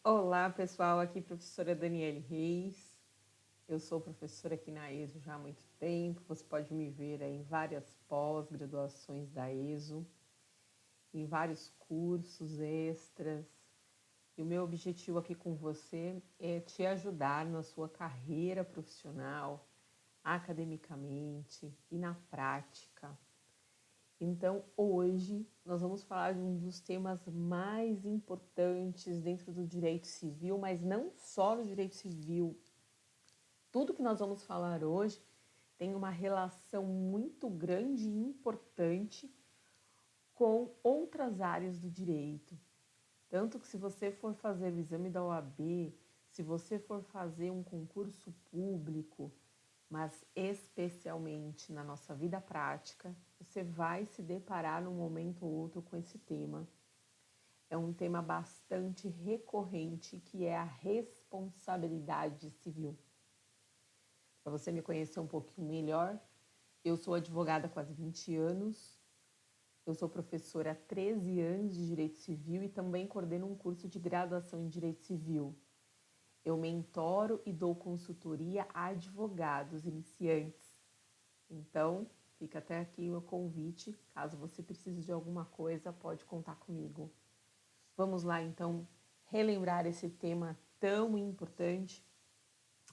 Olá, pessoal, aqui professora Daniele Reis. Eu sou professora aqui na ESO já há muito tempo. Você pode me ver aí em várias pós-graduações da ESO, em vários cursos extras. E o meu objetivo aqui com você é te ajudar na sua carreira profissional, academicamente e na prática. Então, hoje nós vamos falar de um dos temas mais importantes dentro do direito civil, mas não só no direito civil. Tudo que nós vamos falar hoje tem uma relação muito grande e importante com outras áreas do direito. Tanto que se você for fazer o exame da OAB, se você for fazer um concurso público, mas especialmente na nossa vida prática, você vai se deparar num momento ou outro com esse tema. É um tema bastante recorrente, que é a responsabilidade civil. Para você me conhecer um pouquinho melhor, eu sou advogada há quase 20 anos, eu sou professora há 13 anos de Direito Civil e também coordeno um curso de graduação em Direito Civil. Eu mentoro e dou consultoria a advogados iniciantes. Então, fica até aqui o meu convite. Caso você precise de alguma coisa, pode contar comigo. Vamos lá, então, relembrar esse tema tão importante.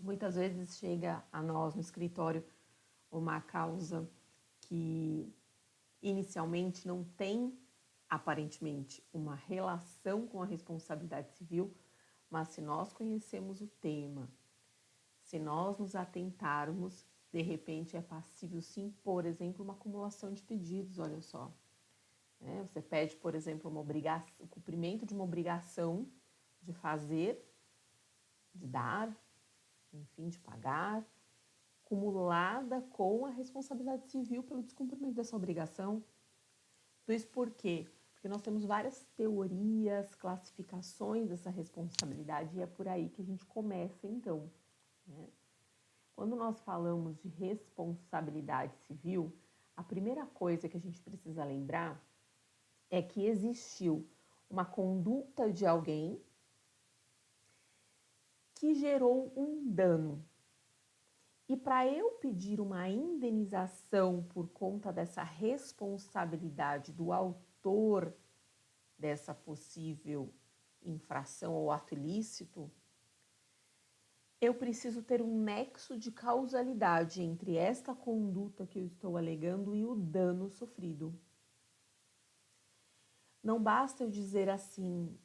Muitas vezes chega a nós no escritório uma causa que inicialmente não tem, aparentemente, uma relação com a responsabilidade civil, mas se nós conhecemos o tema, se nós nos atentarmos, de repente é passível sim, por exemplo, uma acumulação de pedidos, olha só. Você pede, por exemplo, o cumprimento de uma obrigação de fazer, de dar, enfim, de pagar, cumulada com a responsabilidade civil pelo descumprimento dessa obrigação. Tudo isso por quê? Porque nós temos várias teorias, classificações dessa responsabilidade e é por aí que a gente começa, então. Quando nós falamos de responsabilidade civil, a primeira coisa que a gente precisa lembrar é que existiu uma conduta de alguém que gerou um dano. E para eu pedir uma indenização por conta dessa responsabilidade do autor dessa possível infração ou ato ilícito, eu preciso ter um nexo de causalidade entre esta conduta que eu estou alegando e o dano sofrido. Não basta eu dizer assim,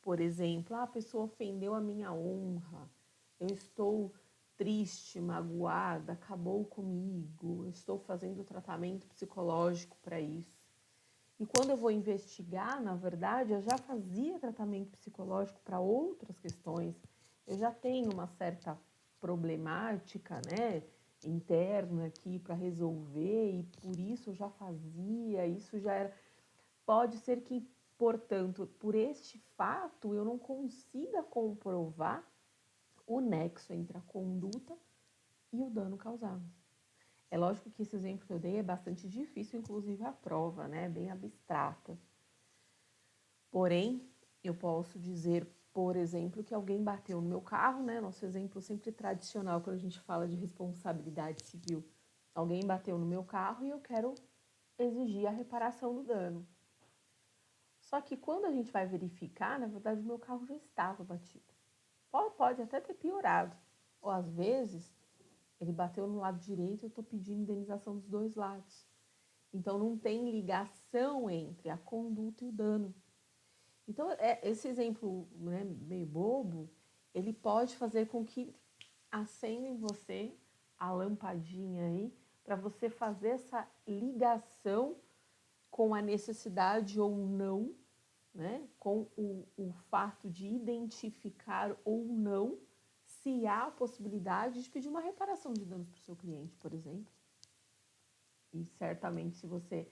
por exemplo, a pessoa ofendeu a minha honra, eu estou triste, magoada, acabou comigo, eu estou fazendo tratamento psicológico para isso. E quando eu vou investigar, na verdade, eu já fazia tratamento psicológico para outras questões. Eu já tenho uma certa problemática, né, interna aqui para resolver e por isso eu já fazia, isso já era. Pode ser que, portanto, por este fato, eu não consiga comprovar o nexo entre a conduta e o dano causado. É lógico que esse exemplo que eu dei é bastante difícil, inclusive a prova, né? Bem abstrata. Porém, eu posso dizer, por exemplo, que alguém bateu no meu carro, né? Nosso exemplo sempre tradicional quando a gente fala de responsabilidade civil. Alguém bateu no meu carro e eu quero exigir a reparação do dano. Só que quando a gente vai verificar, na verdade, o meu carro já estava batido. Pode até ter piorado. Ou às vezes, ele bateu no lado direito e eu estou pedindo indenização dos dois lados. Então, não tem ligação entre a conduta e o dano. Então, esse exemplo, né, meio bobo, ele pode fazer com que acenda em você a lampadinha aí para você fazer essa ligação com a necessidade ou não, né, com o fato de identificar ou não se há a possibilidade de pedir uma reparação de danos para o seu cliente, por exemplo. E certamente, se você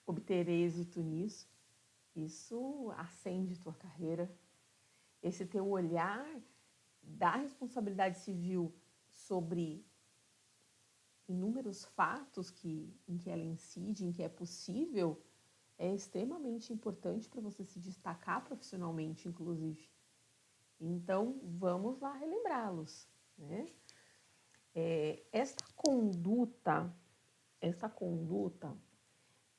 obter êxito nisso, isso acende tua carreira. Esse teu olhar da responsabilidade civil sobre inúmeros fatos em que ela incide, em que é possível é extremamente importante para você se destacar profissionalmente, inclusive. Então, vamos lá relembrá-los, né? Esta conduta,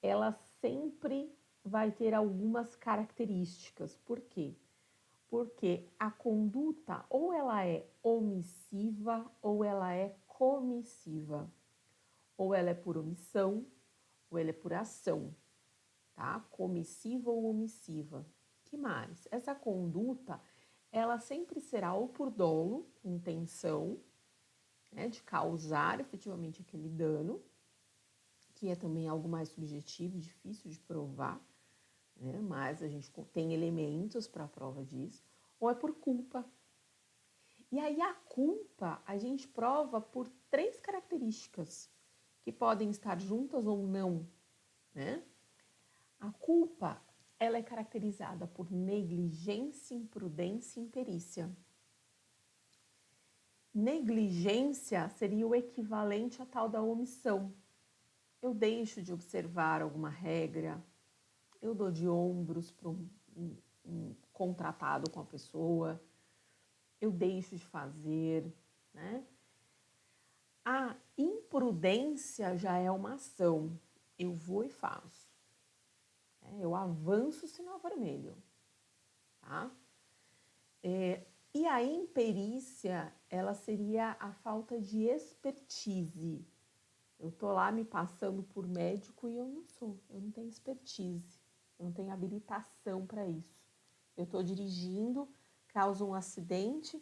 ela sempre vai ter algumas características. Por quê? Porque a conduta ou ela é omissiva ou ela é comissiva. Ou ela é por omissão ou ela é por ação, tá? Comissiva ou omissiva. Que mais? Essa conduta, ela sempre será ou por dolo, intenção, né, de causar efetivamente aquele dano, que é também algo mais subjetivo, difícil de provar, né, mas a gente tem elementos para a prova disso, ou é por culpa. E aí a culpa a gente prova por 3 características, que podem estar juntas ou não, né? A culpa, ela é caracterizada por negligência, imprudência e imperícia. Negligência seria o equivalente à tal da omissão. Eu deixo de observar alguma regra, eu dou de ombros para um contratado com a pessoa, eu deixo de fazer, né? A imprudência já é uma ação, eu vou e faço. Eu avanço o sinal vermelho, tá? E a imperícia, ela seria a falta de expertise. Eu tô lá me passando por médico e eu não tenho expertise, eu não tenho habilitação para isso. Eu tô dirigindo, causa um acidente,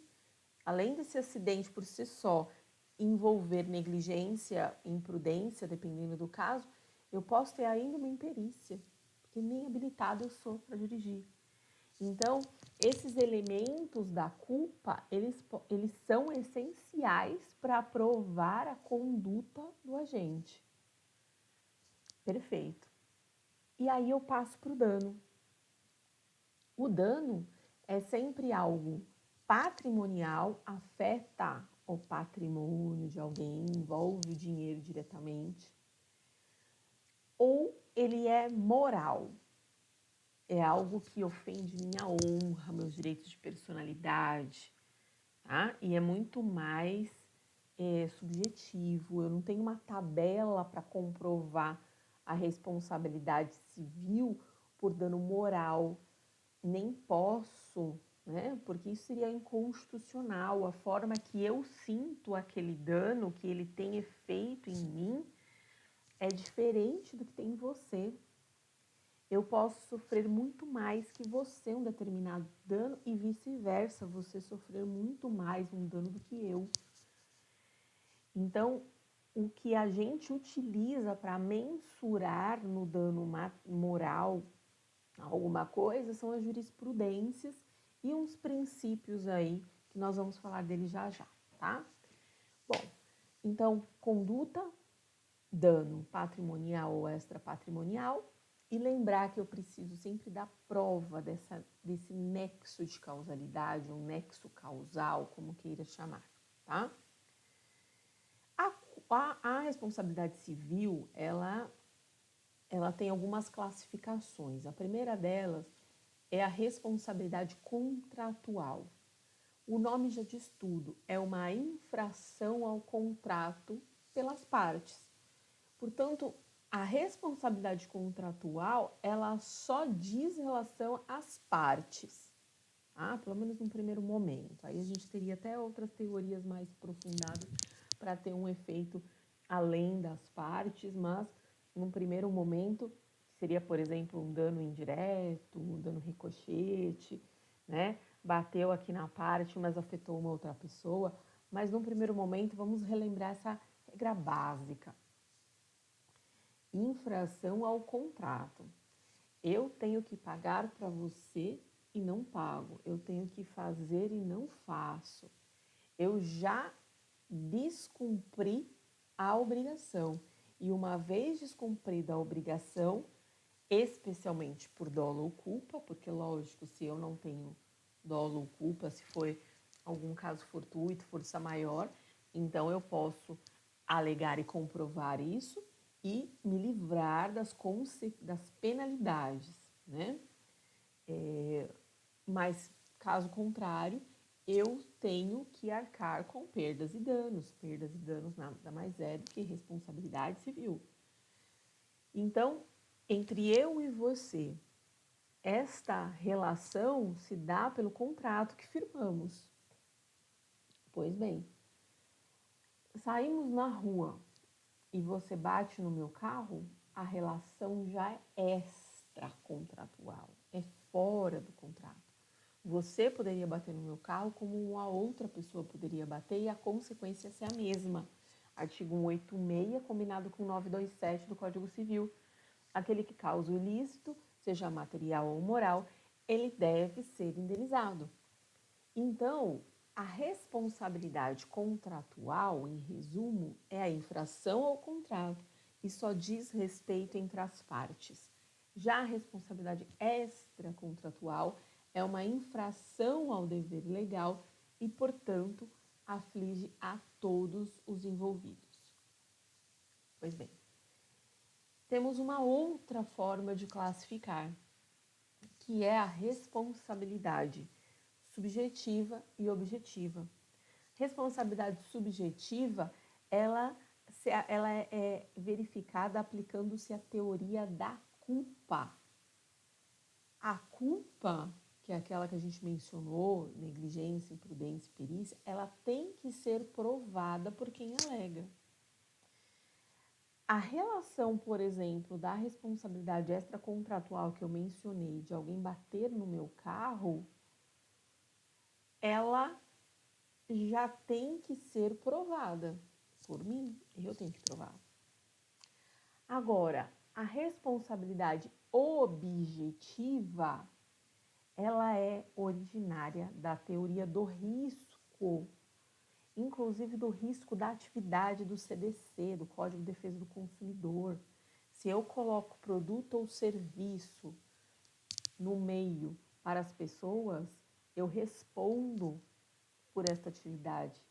além desse acidente por si só envolver negligência, imprudência, dependendo do caso, eu posso ter ainda uma imperícia, porque nem habilitado eu sou para dirigir. Então, esses elementos da culpa, eles são essenciais para provar a conduta do agente. Perfeito. E aí eu passo para o dano. O dano é sempre algo patrimonial, afeta o patrimônio de alguém, envolve o dinheiro diretamente. Ou ele é moral, é algo que ofende minha honra, meus direitos de personalidade, tá? E é muito mais subjetivo. Eu não tenho uma tabela para comprovar a responsabilidade civil por dano moral, nem posso, né? Porque isso seria inconstitucional. A forma que eu sinto aquele dano, que ele tem efeito em mim, é diferente do que tem em você. Eu posso sofrer muito mais que você um determinado dano e vice-versa, você sofrer muito mais um dano do que eu. Então, o que a gente utiliza para mensurar no dano moral alguma coisa são as jurisprudências e uns princípios aí que nós vamos falar dele já já, tá? Bom, então, conduta, dano patrimonial ou extrapatrimonial, e lembrar que eu preciso sempre da prova desse nexo de causalidade, um nexo causal, como queira chamar, tá? A responsabilidade civil, ela tem algumas classificações. A primeira delas é a responsabilidade contratual. O nome já diz tudo, é uma infração ao contrato pelas partes. Portanto, a responsabilidade contratual, ela só diz relação às partes, tá? Pelo menos no primeiro momento. Aí a gente teria até outras teorias mais aprofundadas para ter um efeito além das partes, mas num primeiro momento seria, por exemplo, um dano indireto, um dano ricochete, né? Bateu aqui na parte, mas afetou uma outra pessoa. Mas num primeiro momento, vamos relembrar essa regra básica. Infração ao contrato. Eu tenho que pagar para você e não pago. Eu tenho que fazer e não faço. Eu já descumpri a obrigação. E uma vez descumprida a obrigação, especialmente por dolo ou culpa, porque lógico, se eu não tenho dolo ou culpa, se foi algum caso fortuito, força maior, então eu posso alegar e comprovar isso, e me livrar das penalidades, né? Mas, caso contrário, eu tenho que arcar com perdas e danos. Perdas e danos nada mais é do que responsabilidade civil. Então, entre eu e você, esta relação se dá pelo contrato que firmamos. Pois bem, saímos na rua e você bate no meu carro, a relação já é extracontratual, é fora do contrato. Você poderia bater no meu carro como uma outra pessoa poderia bater e a consequência é a mesma. Artigo 186, combinado com 927 do Código Civil. Aquele que causa o ilícito, seja material ou moral, ele deve ser indenizado. Então, a responsabilidade contratual, em resumo, é a infração ao contrato e só diz respeito entre as partes. Já a responsabilidade extracontratual é uma infração ao dever legal e, portanto, aflige a todos os envolvidos. Pois bem, temos uma outra forma de classificar, que é a responsabilidade subjetiva e objetiva. Responsabilidade subjetiva, ela é verificada aplicando-se a teoria da culpa. A culpa, que é aquela que a gente mencionou, negligência, imprudência, perícia, ela tem que ser provada por quem alega. A relação, por exemplo, da responsabilidade extracontratual que eu mencionei, de alguém bater no meu carro, ela já tem que ser provada por mim, eu tenho que provar. Agora, a responsabilidade objetiva, ela é originária da teoria do risco, inclusive do risco da atividade do CDC, do Código de Defesa do Consumidor. Se eu coloco produto ou serviço no meio para as pessoas, eu respondo por esta atividade,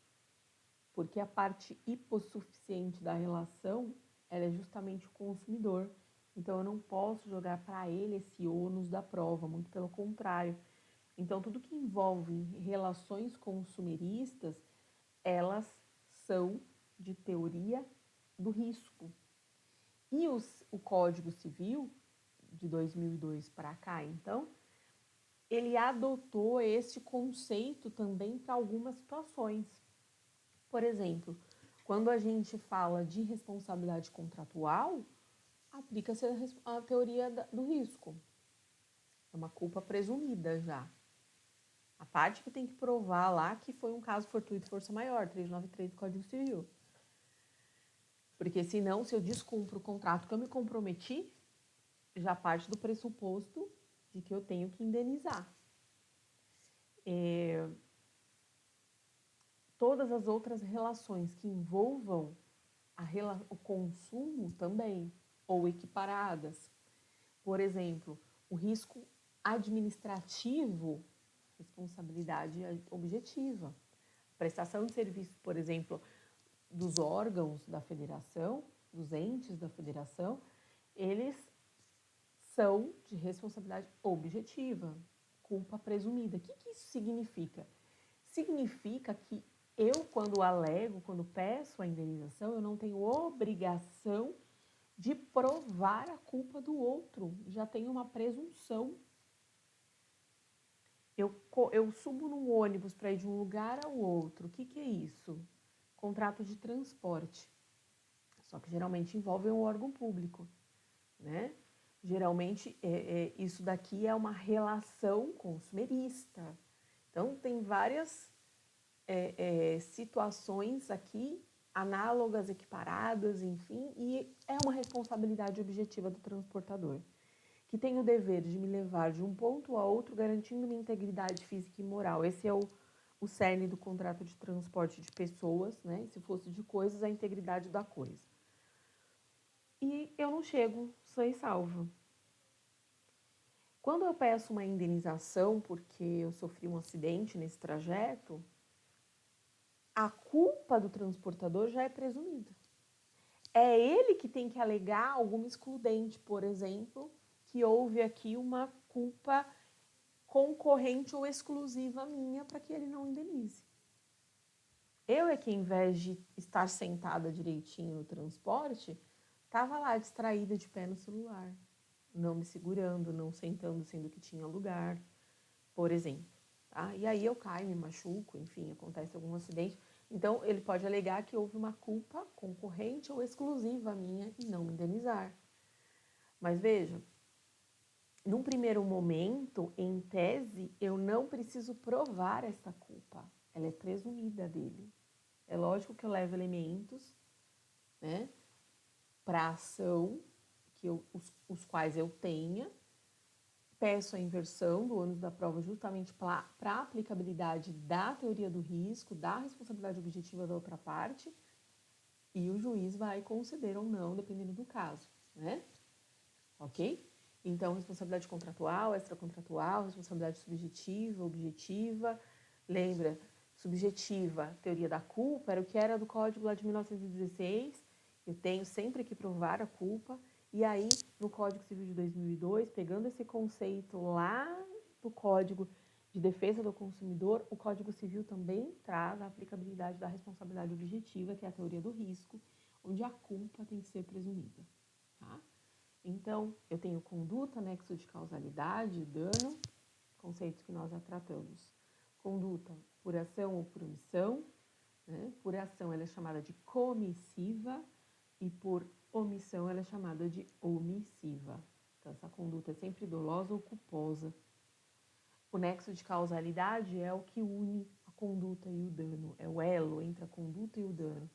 porque a parte hipossuficiente da relação ela é justamente o consumidor. Então, eu não posso jogar para ele esse ônus da prova, muito pelo contrário. Então, tudo que envolve relações consumeristas, elas são de teoria do risco. E o Código Civil, de 2002 para cá, então, ele adotou esse conceito também para algumas situações. Por exemplo, quando a gente fala de responsabilidade contratual, aplica-se a teoria do risco. É uma culpa presumida já. A parte que tem que provar lá que foi um caso fortuito e força maior, 393 do Código Civil. Porque senão, se eu descumpro o contrato que eu me comprometi, já parte do pressuposto de que eu tenho que indenizar. Todas as outras relações que envolvam o consumo também, ou equiparadas. Por exemplo, o risco administrativo, responsabilidade objetiva. Prestação de serviço, por exemplo, dos órgãos da federação, dos entes da federação, eles são de responsabilidade objetiva, culpa presumida. O que isso significa? Significa que eu, quando alego, quando peço a indenização, eu não tenho obrigação de provar a culpa do outro. Já tenho uma presunção. Eu subo num ônibus para ir de um lugar ao outro. O que é isso? Contrato de transporte. Só que geralmente envolve um órgão público, né? Geralmente, isso daqui é uma relação consumerista. Então, tem várias situações aqui, análogas, equiparadas, enfim, e é uma responsabilidade objetiva do transportador, que tem o dever de me levar de um ponto a outro, garantindo minha integridade física e moral. Esse é o cerne do contrato de transporte de pessoas, né? Se fosse de coisas, a integridade da coisa. E eu não chego sã e salva. Quando eu peço uma indenização porque eu sofri um acidente nesse trajeto, a culpa do transportador já é presumida. é ele que tem que alegar alguma excludente, por exemplo, que houve aqui uma culpa concorrente ou exclusiva minha para que ele não indenize. Eu é que, em vez de estar sentada direitinho no transporte, estava lá distraída de pé no celular, não me segurando, não sentando, sendo que tinha lugar, por exemplo. Tá? E aí eu caio, me machuco, enfim, acontece algum acidente. Então, ele pode alegar que houve uma culpa concorrente ou exclusiva minha e não me indenizar. Mas veja, num primeiro momento, em tese, eu não preciso provar esta culpa. Ela é presumida dele. É lógico que eu levo elementos, né, para a ação, os quais eu tenha, peço a inversão do ônus da prova justamente para a aplicabilidade da teoria do risco, da responsabilidade objetiva da outra parte, e o juiz vai conceder ou não, dependendo do caso, né? Ok? Então, responsabilidade contratual, extracontratual, responsabilidade subjetiva, objetiva. Lembra, subjetiva, teoria da culpa, era o que era do Código lá de 1916. Eu tenho sempre que provar a culpa. E aí, no Código Civil de 2002, pegando esse conceito lá do Código de Defesa do Consumidor, o Código Civil também traz a aplicabilidade da responsabilidade objetiva, que é a teoria do risco, onde a culpa tem que ser presumida, tá? Então, eu tenho conduta, nexo de causalidade, dano, conceitos que nós já tratamos. Conduta por ação ou por omissão, né? Por ação ela é chamada de comissiva e por omissão ela é chamada de omissiva. Então, essa conduta é sempre dolosa ou culposa. O nexo de causalidade é o que une a conduta e o dano, é o elo entre a conduta e o dano.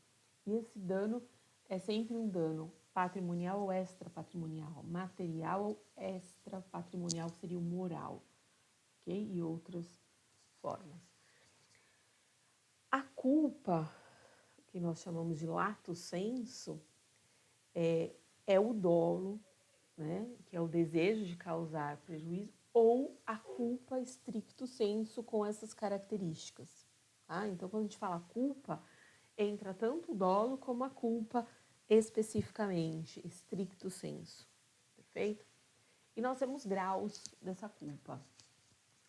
E esse dano é sempre um dano patrimonial ou extrapatrimonial, material ou extrapatrimonial, que seria o moral, ok? E outras formas. A culpa, que nós chamamos de lato sensu, é o dolo, né? Que é o desejo de causar prejuízo, ou a culpa stricto sensu com essas características. Tá? Então, quando a gente fala culpa, entra tanto o dolo como a culpa especificamente, stricto sensu, perfeito? E nós temos graus dessa culpa.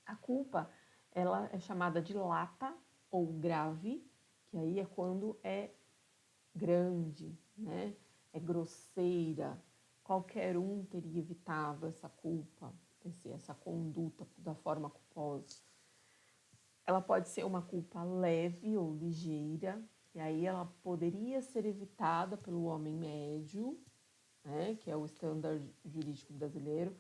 A culpa, ela é chamada de lata ou grave, que aí é quando é grande, né? É grosseira. Qualquer um teria evitado essa culpa, essa conduta da forma culposa. Ela pode ser uma culpa leve ou ligeira, e aí ela poderia ser evitada pelo homem médio, né, que é o estándar jurídico brasileiro,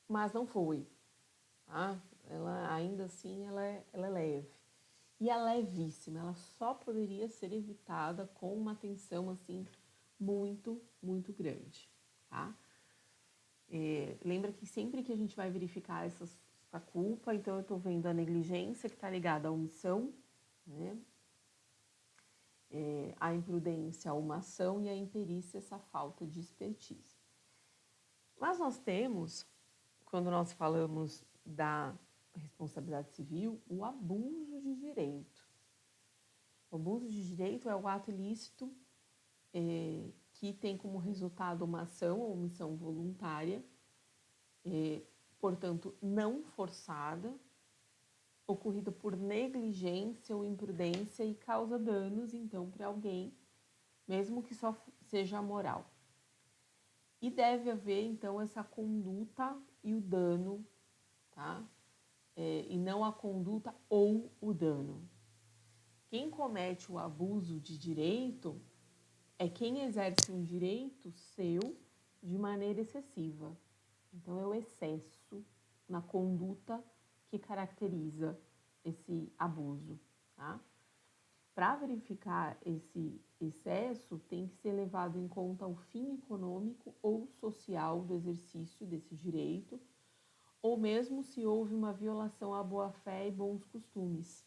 mas não foi. Tá? Ela, ainda assim, ela é leve. E a levíssima, ela só poderia ser evitada com uma atenção assim muito, muito grande. Tá? Lembra que sempre que a gente vai verificar essa culpa, então eu estou vendo a negligência que está ligada à omissão, né? A imprudência, a uma ação, e a imperícia, essa falta de expertise. Mas nós temos, quando nós falamos da responsabilidade civil, o abuso de direito. O abuso de direito é o ato ilícito que tem como resultado uma ação ou omissão voluntária, portanto, não forçada, ocorrida por negligência ou imprudência e causa danos, então, para alguém, mesmo que só seja moral. E deve haver, então, essa conduta e o dano, tá? E não a conduta ou o dano. Quem comete o abuso de direito é quem exerce um direito seu de maneira excessiva. Então, é o excesso na conduta que caracteriza esse abuso, tá? Para verificar esse excesso, tem que ser levado em conta o fim econômico ou social do exercício desse direito, ou mesmo se houve uma violação à boa-fé e bons costumes.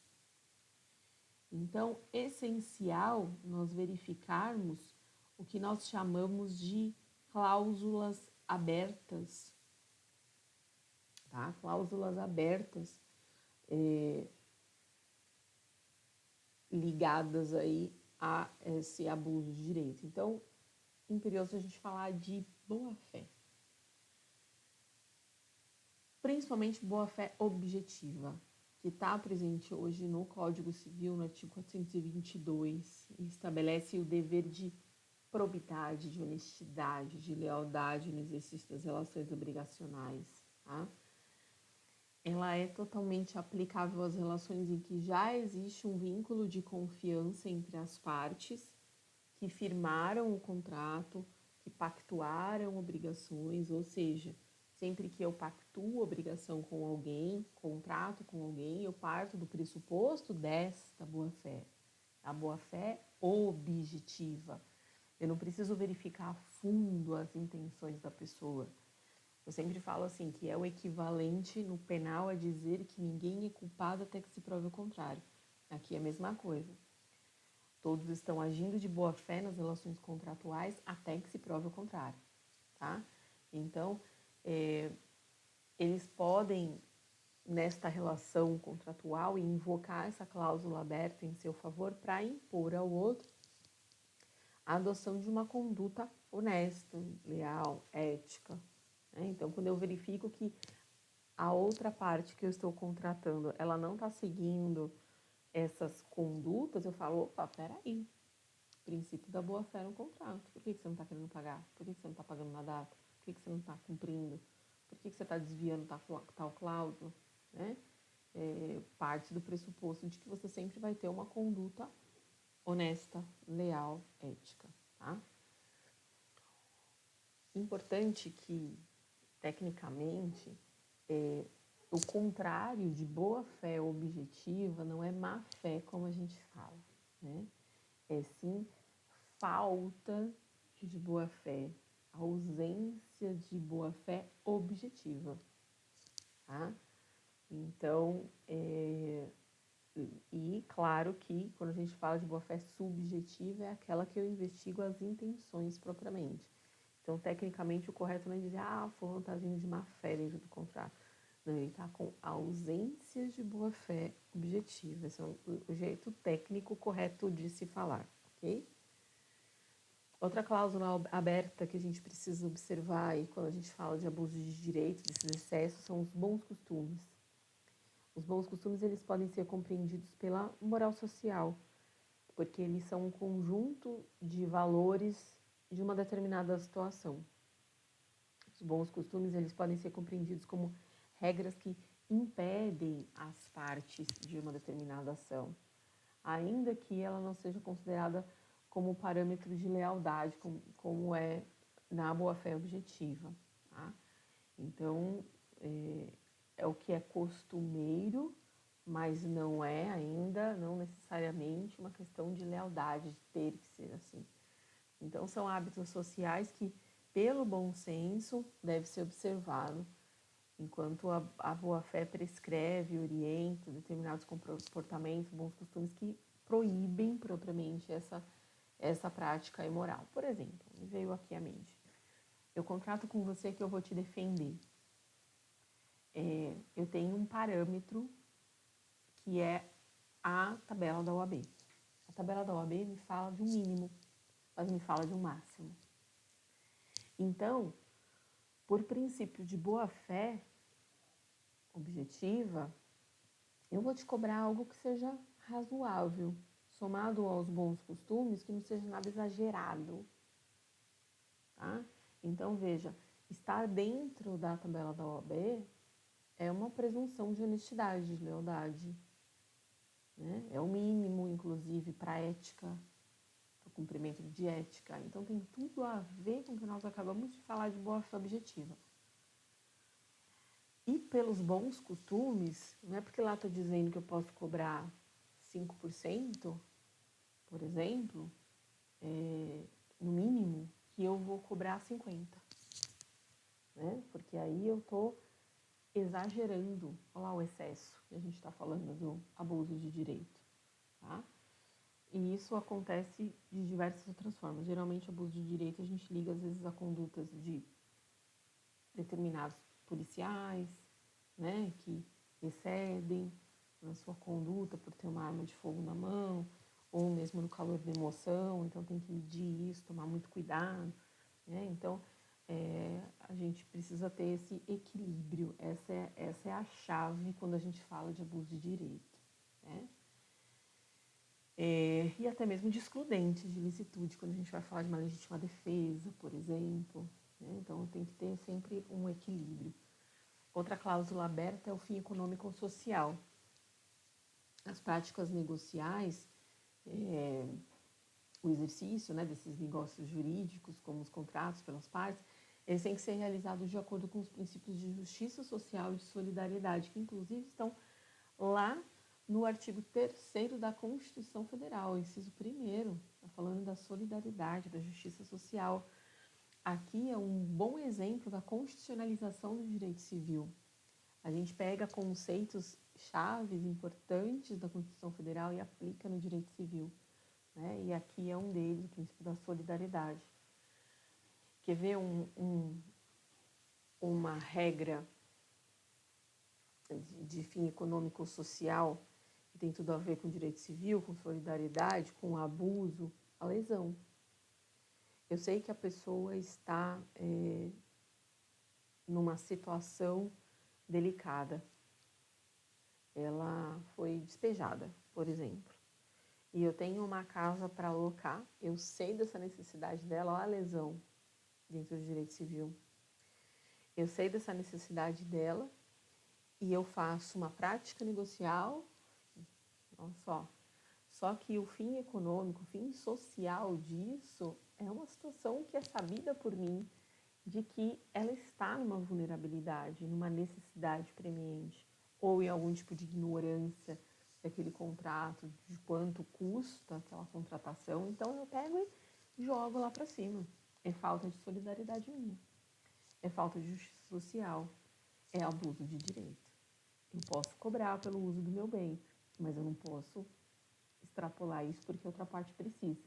Então, essencial nós verificarmos o que nós chamamos de cláusulas abertas, tá? Cláusulas abertas ligadas aí a esse abuso de direito. Então, imperioso a gente falar de boa-fé. Principalmente boa-fé objetiva, que está presente hoje no Código Civil, no artigo 422, e estabelece o dever de probidade, de honestidade, de lealdade no exercício das relações obrigacionais, tá? Ela é totalmente aplicável às relações em que já existe um vínculo de confiança entre as partes que firmaram o contrato, que pactuaram obrigações, ou seja, sempre que eu pactuo obrigação com alguém, contrato com alguém, eu parto do pressuposto desta boa-fé. A boa-fé objetiva. Eu não preciso verificar a fundo as intenções da pessoa. Eu sempre falo assim, que é o equivalente no penal a dizer que ninguém é culpado até que se prove o contrário. Aqui é a mesma coisa. Todos estão agindo de boa fé nas relações contratuais até que se prove o contrário, tá? Então, eles podem, nesta relação contratual, invocar essa cláusula aberta em seu favor para impor ao outro a adoção de uma conduta honesta, leal, ética. Né? Então, quando eu verifico que a outra parte que eu estou contratando, ela não está seguindo essas condutas, eu falo, opa, peraí, princípio da boa-fé no contrato. Por que você não está querendo pagar? Por que você não está pagando na data? Por que você não está cumprindo? Por que você está desviando tal cláusula? Né? Parte do pressuposto de que você sempre vai ter uma conduta honesta, leal, ética. Tá? Importante que, tecnicamente, o contrário de boa-fé objetiva não é má-fé, como a gente fala, né? É sim falta de boa-fé, ausência de boa-fé objetiva, tá? Então, e claro que quando a gente fala de boa-fé subjetiva é aquela que eu investigo as intenções propriamente. Então, tecnicamente, o correto não é dizer, fulano está agindo de má-fé dentro do contrato. Não, ele está com ausência de boa-fé objetiva. Esse é o jeito técnico correto de se falar, ok? Outra cláusula aberta que a gente precisa observar aí quando a gente fala de abuso de direito, desses excessos, são os bons costumes. Os bons costumes, eles podem ser compreendidos pela moral social, porque eles são um conjunto de valores de uma determinada situação. Os bons costumes, eles podem ser compreendidos como regras que impedem as partes de uma determinada ação, ainda que ela não seja considerada como parâmetro de lealdade, como é na boa-fé objetiva. Tá? Então, é o que é costumeiro, mas não é ainda, não necessariamente, uma questão de lealdade, de ter que ser assim. Então, são hábitos sociais que, pelo bom senso, deve ser observado, enquanto a boa-fé prescreve, orienta determinados comportamentos, bons costumes que proíbem propriamente essa prática imoral. Por exemplo, me veio aqui à mente, eu contrato com você que eu vou te defender. Eu tenho um parâmetro que é a tabela da OAB. A tabela da OAB me fala de um mínimo, mas me fala de um máximo. Então, por princípio de boa-fé objetiva, eu vou te cobrar algo que seja razoável, somado aos bons costumes, que não seja nada exagerado. Tá? Então, veja, estar dentro da tabela da OAB é uma presunção de honestidade, de lealdade. Né? É o mínimo, inclusive, para a ética, para o cumprimento de ética. Então, tem tudo a ver com o que nós acabamos de falar de boa-fé objetiva. E pelos bons costumes, não é porque lá está dizendo que eu posso cobrar 5%, por exemplo, no mínimo, que eu vou cobrar 50%. Né? Porque aí eu estou exagerando, olha lá o excesso que a gente está falando do abuso de direito. Tá? E isso acontece de diversas outras formas. Geralmente, abuso de direito a gente liga às vezes a condutas de determinados policiais, né, que excedem na sua conduta por ter uma arma de fogo na mão, ou mesmo no calor da emoção, então tem que medir isso, tomar muito cuidado, né? Então, a gente precisa ter esse equilíbrio, essa é a chave quando a gente fala de abuso de direito, né? E até mesmo de excludente de ilicitude, quando a gente vai falar de uma legítima defesa, por exemplo, né? Então tem que ter sempre um equilíbrio. Outra cláusula aberta é o fim econômico ou social. As práticas negociais, o exercício, né, desses negócios jurídicos, como os contratos pelas partes, eles têm que ser realizados de acordo com os princípios de justiça social e de solidariedade, que inclusive estão lá no artigo 3º da Constituição Federal, inciso 1º, está falando da solidariedade, da justiça social. Aqui é um bom exemplo da constitucionalização do direito civil. A gente pega conceitos chaves importantes da Constituição Federal e aplica no direito civil, né? E aqui é um deles, o princípio da solidariedade. Quer ver uma regra de fim econômico social que tem tudo a ver com direito civil, com solidariedade, com abuso, a lesão. Eu sei que a pessoa está numa situação delicada. Ela foi despejada, por exemplo. E eu tenho uma casa para alocar, eu sei dessa necessidade dela, olha a lesão dentro do direito civil. Eu sei dessa necessidade dela e eu faço uma prática negocial, não só que o fim econômico, o fim social disso é uma situação que é sabida por mim de que ela está numa vulnerabilidade, numa necessidade premente, ou em algum tipo de ignorância daquele contrato, de quanto custa aquela contratação. Então eu pego e jogo lá para cima. É falta de solidariedade minha, é falta de justiça social, é abuso de direito. Eu posso cobrar pelo uso do meu bem, mas eu não posso extrapolar isso porque outra parte precisa.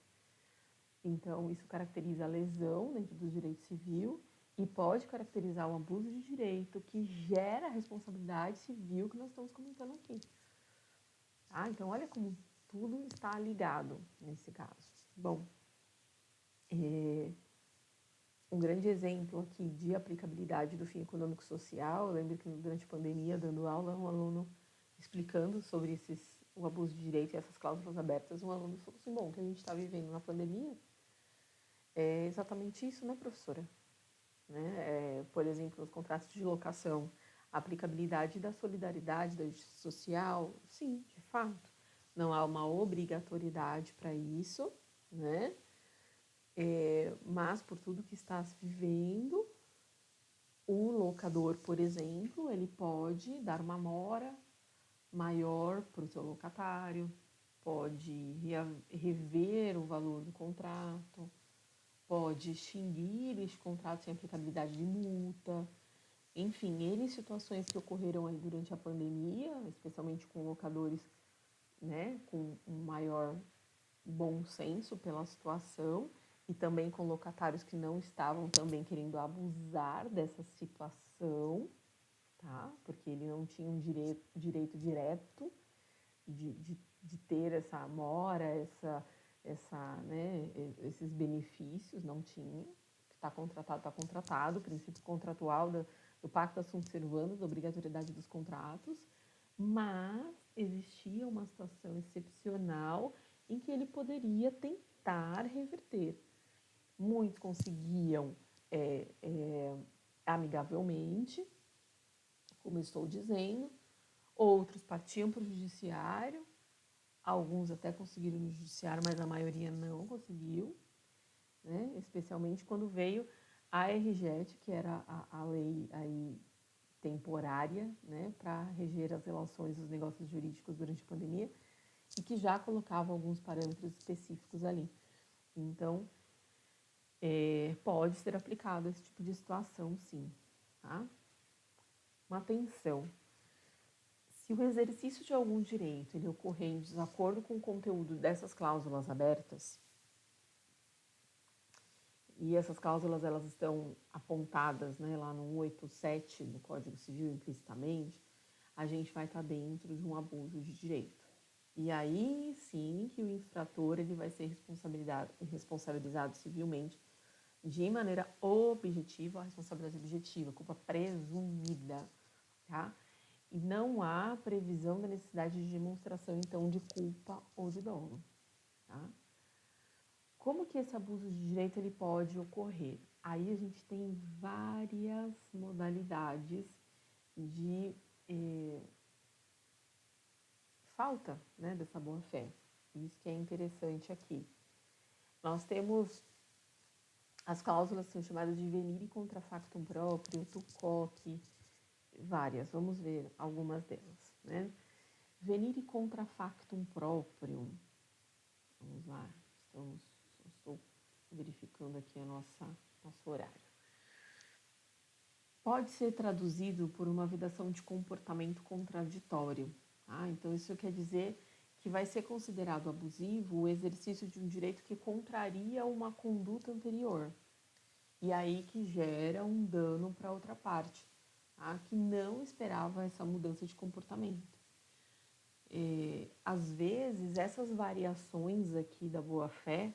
Então, isso caracteriza a lesão dentro do direito civil e pode caracterizar um abuso de direito que gera a responsabilidade civil que nós estamos comentando aqui. Tá? Então, olha como tudo está ligado nesse caso. Bom, um grande exemplo aqui de aplicabilidade do fim econômico social, eu lembro que durante a pandemia, dando aula, um aluno explicando sobre o abuso de direito e essas cláusulas abertas, um aluno falou assim, bom, o que a gente está vivendo na pandemia é exatamente isso, né, professora? Né? Por exemplo, nos contratos de locação, a aplicabilidade da solidariedade, da justiça social, sim, de fato. Não há uma obrigatoriedade para isso, né? Mas por tudo que está se vivendo, o locador, por exemplo, ele pode dar uma mora maior para o seu locatário, pode rever o valor do contrato, pode extinguir este contrato sem aplicabilidade de multa. Enfim, N situações que ocorreram aí durante a pandemia, especialmente com locadores, né, com um maior bom senso pela situação e também com locatários que não estavam também querendo abusar dessa situação, tá? Porque ele não tinha um direito direto de ter essa mora, né, esses benefícios, não tinha. Está contratado, o princípio contratual do Pacta Sunt Servanda, da obrigatoriedade dos contratos, mas existia uma situação excepcional em que ele poderia tentar reverter. Muitos conseguiam amigavelmente, como eu estou dizendo, outros partiam para o judiciário, alguns até conseguiram no judiciário, mas a maioria não conseguiu, né? Especialmente quando veio a RJET, que era a lei aí temporária, né, para reger as relações dos negócios jurídicos durante a pandemia, e que já colocava alguns parâmetros específicos ali. Então, pode ser aplicado esse tipo de situação, sim. Tá? Uma atenção. Se o exercício de algum direito ele ocorrer em desacordo com o conteúdo dessas cláusulas abertas, e essas cláusulas elas estão apontadas, né, lá no 187 do Código Civil implicitamente, a gente vai estar dentro de um abuso de direito. E aí sim que o infrator ele vai ser responsabilizado civilmente de maneira objetiva, a responsabilidade objetiva, culpa presumida, tá? E não há previsão da necessidade de demonstração, então, de culpa ou de dolo, tá? Como que esse abuso de direito ele pode ocorrer? Aí a gente tem várias modalidades de falta, né, dessa boa-fé. Isso que é interessante aqui. Nós temos as cláusulas que são chamadas de venire contra factum próprio, tucoque, várias. Vamos ver algumas delas, né? Venire contra factum próprio. Vamos lá, estou verificando aqui nosso horário. Pode ser traduzido por uma vedação de comportamento contraditório. Tá? Então, isso quer dizer que vai ser considerado abusivo o exercício de um direito que contraria uma conduta anterior. E aí que gera um dano para outra parte, tá? Que não esperava essa mudança de comportamento. Às vezes, essas variações aqui da boa-fé,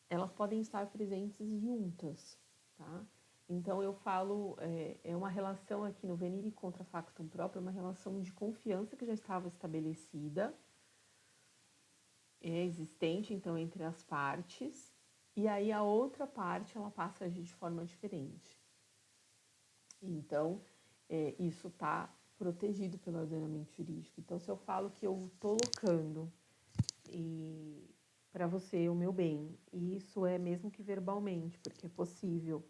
elas podem estar presentes juntas, tá? Então, eu falo, é uma relação aqui no venire contra factum próprio, uma relação de confiança que já estava estabelecida, existente, então, entre as partes, e aí a outra parte, ela passa a agir de forma diferente. Então, isso está protegido pelo ordenamento jurídico. Então, se eu falo que eu estou locando para você o meu bem, e isso é mesmo que verbalmente, porque é possível,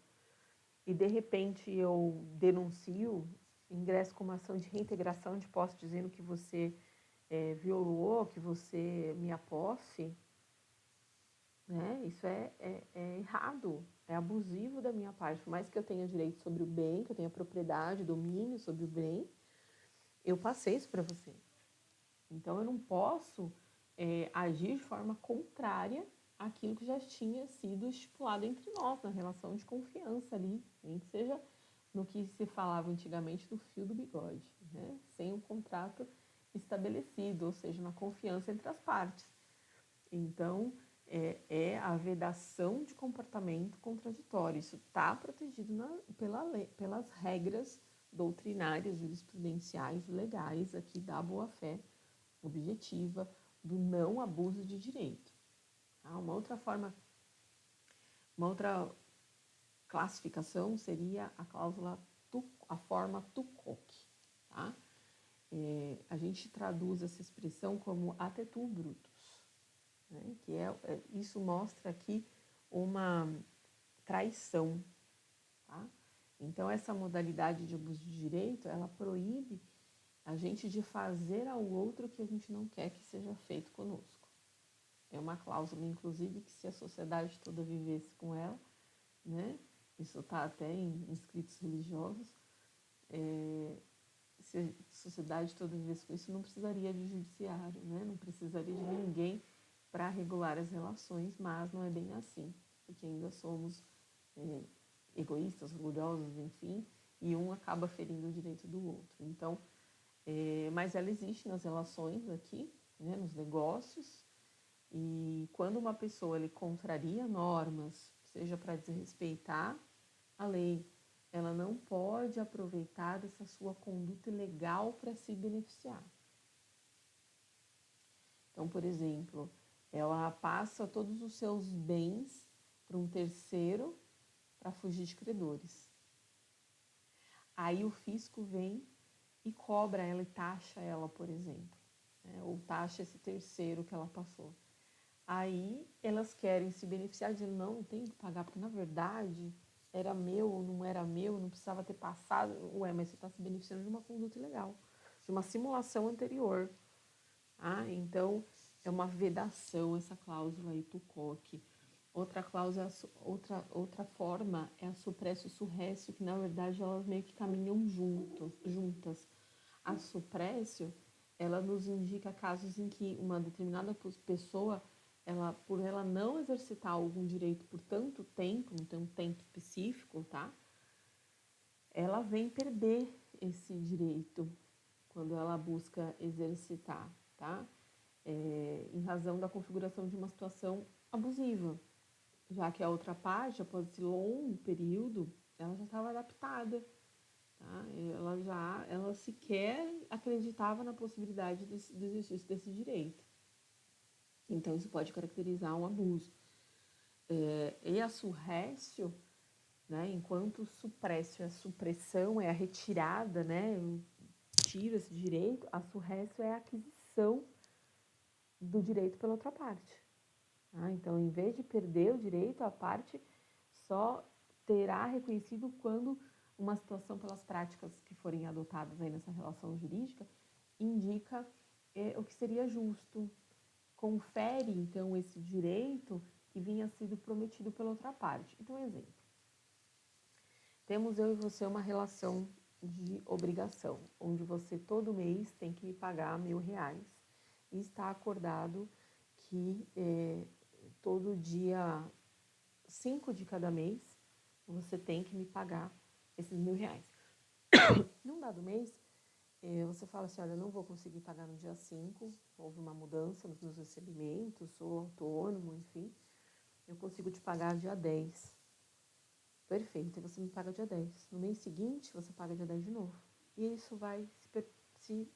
e de repente eu denuncio, ingresso com uma ação de reintegração de posse dizendo que você violou, que você me posse, né? Isso é errado, é abusivo da minha parte. Por mais que eu tenha direito sobre o bem, que eu tenha propriedade, domínio sobre o bem, eu passei isso para você. Então, eu não posso agir de forma contrária àquilo que já tinha sido estipulado entre nós, na relação de confiança ali, nem que seja no que se falava antigamente do fio do bigode, né? Sem um contrato estabelecido, ou seja, na confiança entre as partes. Então, é a vedação de comportamento contraditório. Isso está protegido pelas regras doutrinárias, jurisprudenciais, legais aqui da boa-fé objetiva, do não abuso de direito. Tá? Uma outra classificação seria a cláusula, a forma tucoque. Tá? A gente traduz essa expressão como atetu brutus, né? Que isso mostra aqui uma traição. Tá? Então, essa modalidade de abuso de direito, ela proíbe a gente de fazer ao outro o que a gente não quer que seja feito conosco. É uma cláusula, inclusive, que se a sociedade toda vivesse com ela, né? Isso está até em escritos religiosos, se a sociedade toda vivesse com isso, não precisaria de judiciário, né? Não precisaria de ninguém para regular as relações, mas não é bem assim, porque ainda somos egoístas, orgulhosos, enfim, e um acaba ferindo o direito do outro. Então, mas ela existe nas relações aqui, né, nos negócios, e quando uma pessoa ele contraria normas, seja para desrespeitar a lei, ela não pode aproveitar dessa sua conduta ilegal para se beneficiar. Então, por exemplo, ela passa todos os seus bens para um terceiro para fugir de credores. Aí o fisco vem e cobra ela e taxa ela, por exemplo, né? Ou taxa esse terceiro que ela passou. Aí elas querem se beneficiar, dizendo, não tem que pagar, porque na verdade era meu ou não era meu, não precisava ter passado. Ué, mas você está se beneficiando de uma conduta ilegal, de uma simulação anterior. Então, é uma vedação essa cláusula aí, tucoque. Outra cláusula, outra forma é a supresso surrécio, que na verdade elas meio que caminham juntas. A supresso, ela nos indica casos em que uma determinada pessoa, por ela não exercitar algum direito por tanto tempo, não tem um tempo específico, tá? Ela vem perder esse direito quando ela busca exercitar, tá? em razão da configuração de uma situação abusiva, já que a outra parte, após esse longo período, ela já estava adaptada, tá? Ela sequer acreditava na possibilidade do exercício desse direito. Então, isso pode caracterizar um abuso. E a surrécio, né, enquanto suprécio é a supressão, é a retirada, né, eu tiro esse direito, a surrécio é a aquisição do direito pela outra parte. Tá? Então, em vez de perder o direito, a parte só terá reconhecido quando uma situação, pelas práticas que forem adotadas aí nessa relação jurídica, indica o que seria justo, confere, então, esse direito que vinha sido prometido pela outra parte. Então, exemplo. Temos eu e você uma relação de obrigação, onde você todo mês tem que me pagar R$1.000 e está acordado que todo dia 5 de cada mês você tem que me pagar esses R$1.000. Num dado mês, você fala assim, olha, eu não vou conseguir pagar no dia 5, houve uma mudança nos meus recebimentos, sou autônomo, enfim, eu consigo te pagar dia 10. Perfeito, e você me paga dia 10. No mês seguinte, você paga dia 10 de novo. E isso vai se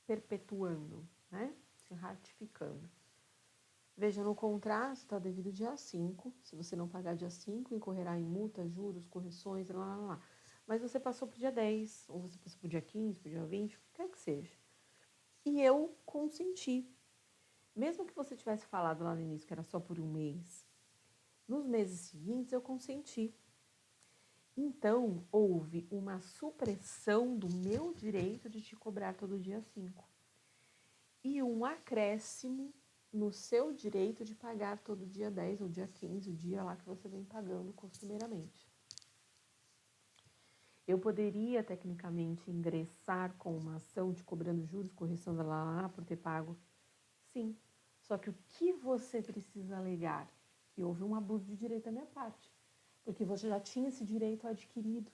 perpetuando, né? Se ratificando. Veja, no contrato está devido dia 5. Se você não pagar dia 5, incorrerá em multa, juros, correções, lá. Mas você passou para o dia 10, ou você passou para o dia 15, para o dia 20, o que quer que seja. E eu consenti. Mesmo que você tivesse falado lá no início que era só por um mês, nos meses seguintes eu consenti. Então, houve uma supressão do meu direito de te cobrar todo dia 5. E um acréscimo no seu direito de pagar todo dia 10 ou dia 15, o dia lá que você vem pagando costumeiramente. Eu poderia, tecnicamente, ingressar com uma ação te cobrando juros, correção lá por ter pago? Sim. Só que o que você precisa alegar? Que houve um abuso de direito da minha parte. Porque você já tinha esse direito adquirido.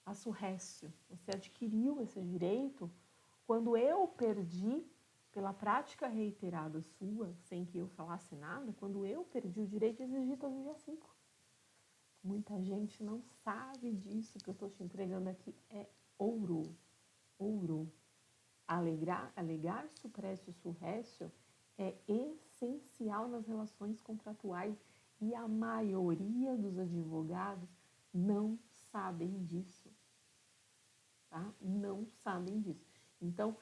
A surrécio. Você adquiriu esse direito quando eu perdi, pela prática reiterada sua, sem que eu falasse nada, quando eu perdi o direito de exigir todo dia 5. Muita gente não sabe disso que eu estou te entregando aqui. É ouro. Ouro. Alegar suprécio e surrécio é essencial nas relações contratuais e a maioria dos advogados não sabem disso. Tá? Não sabem disso. Então,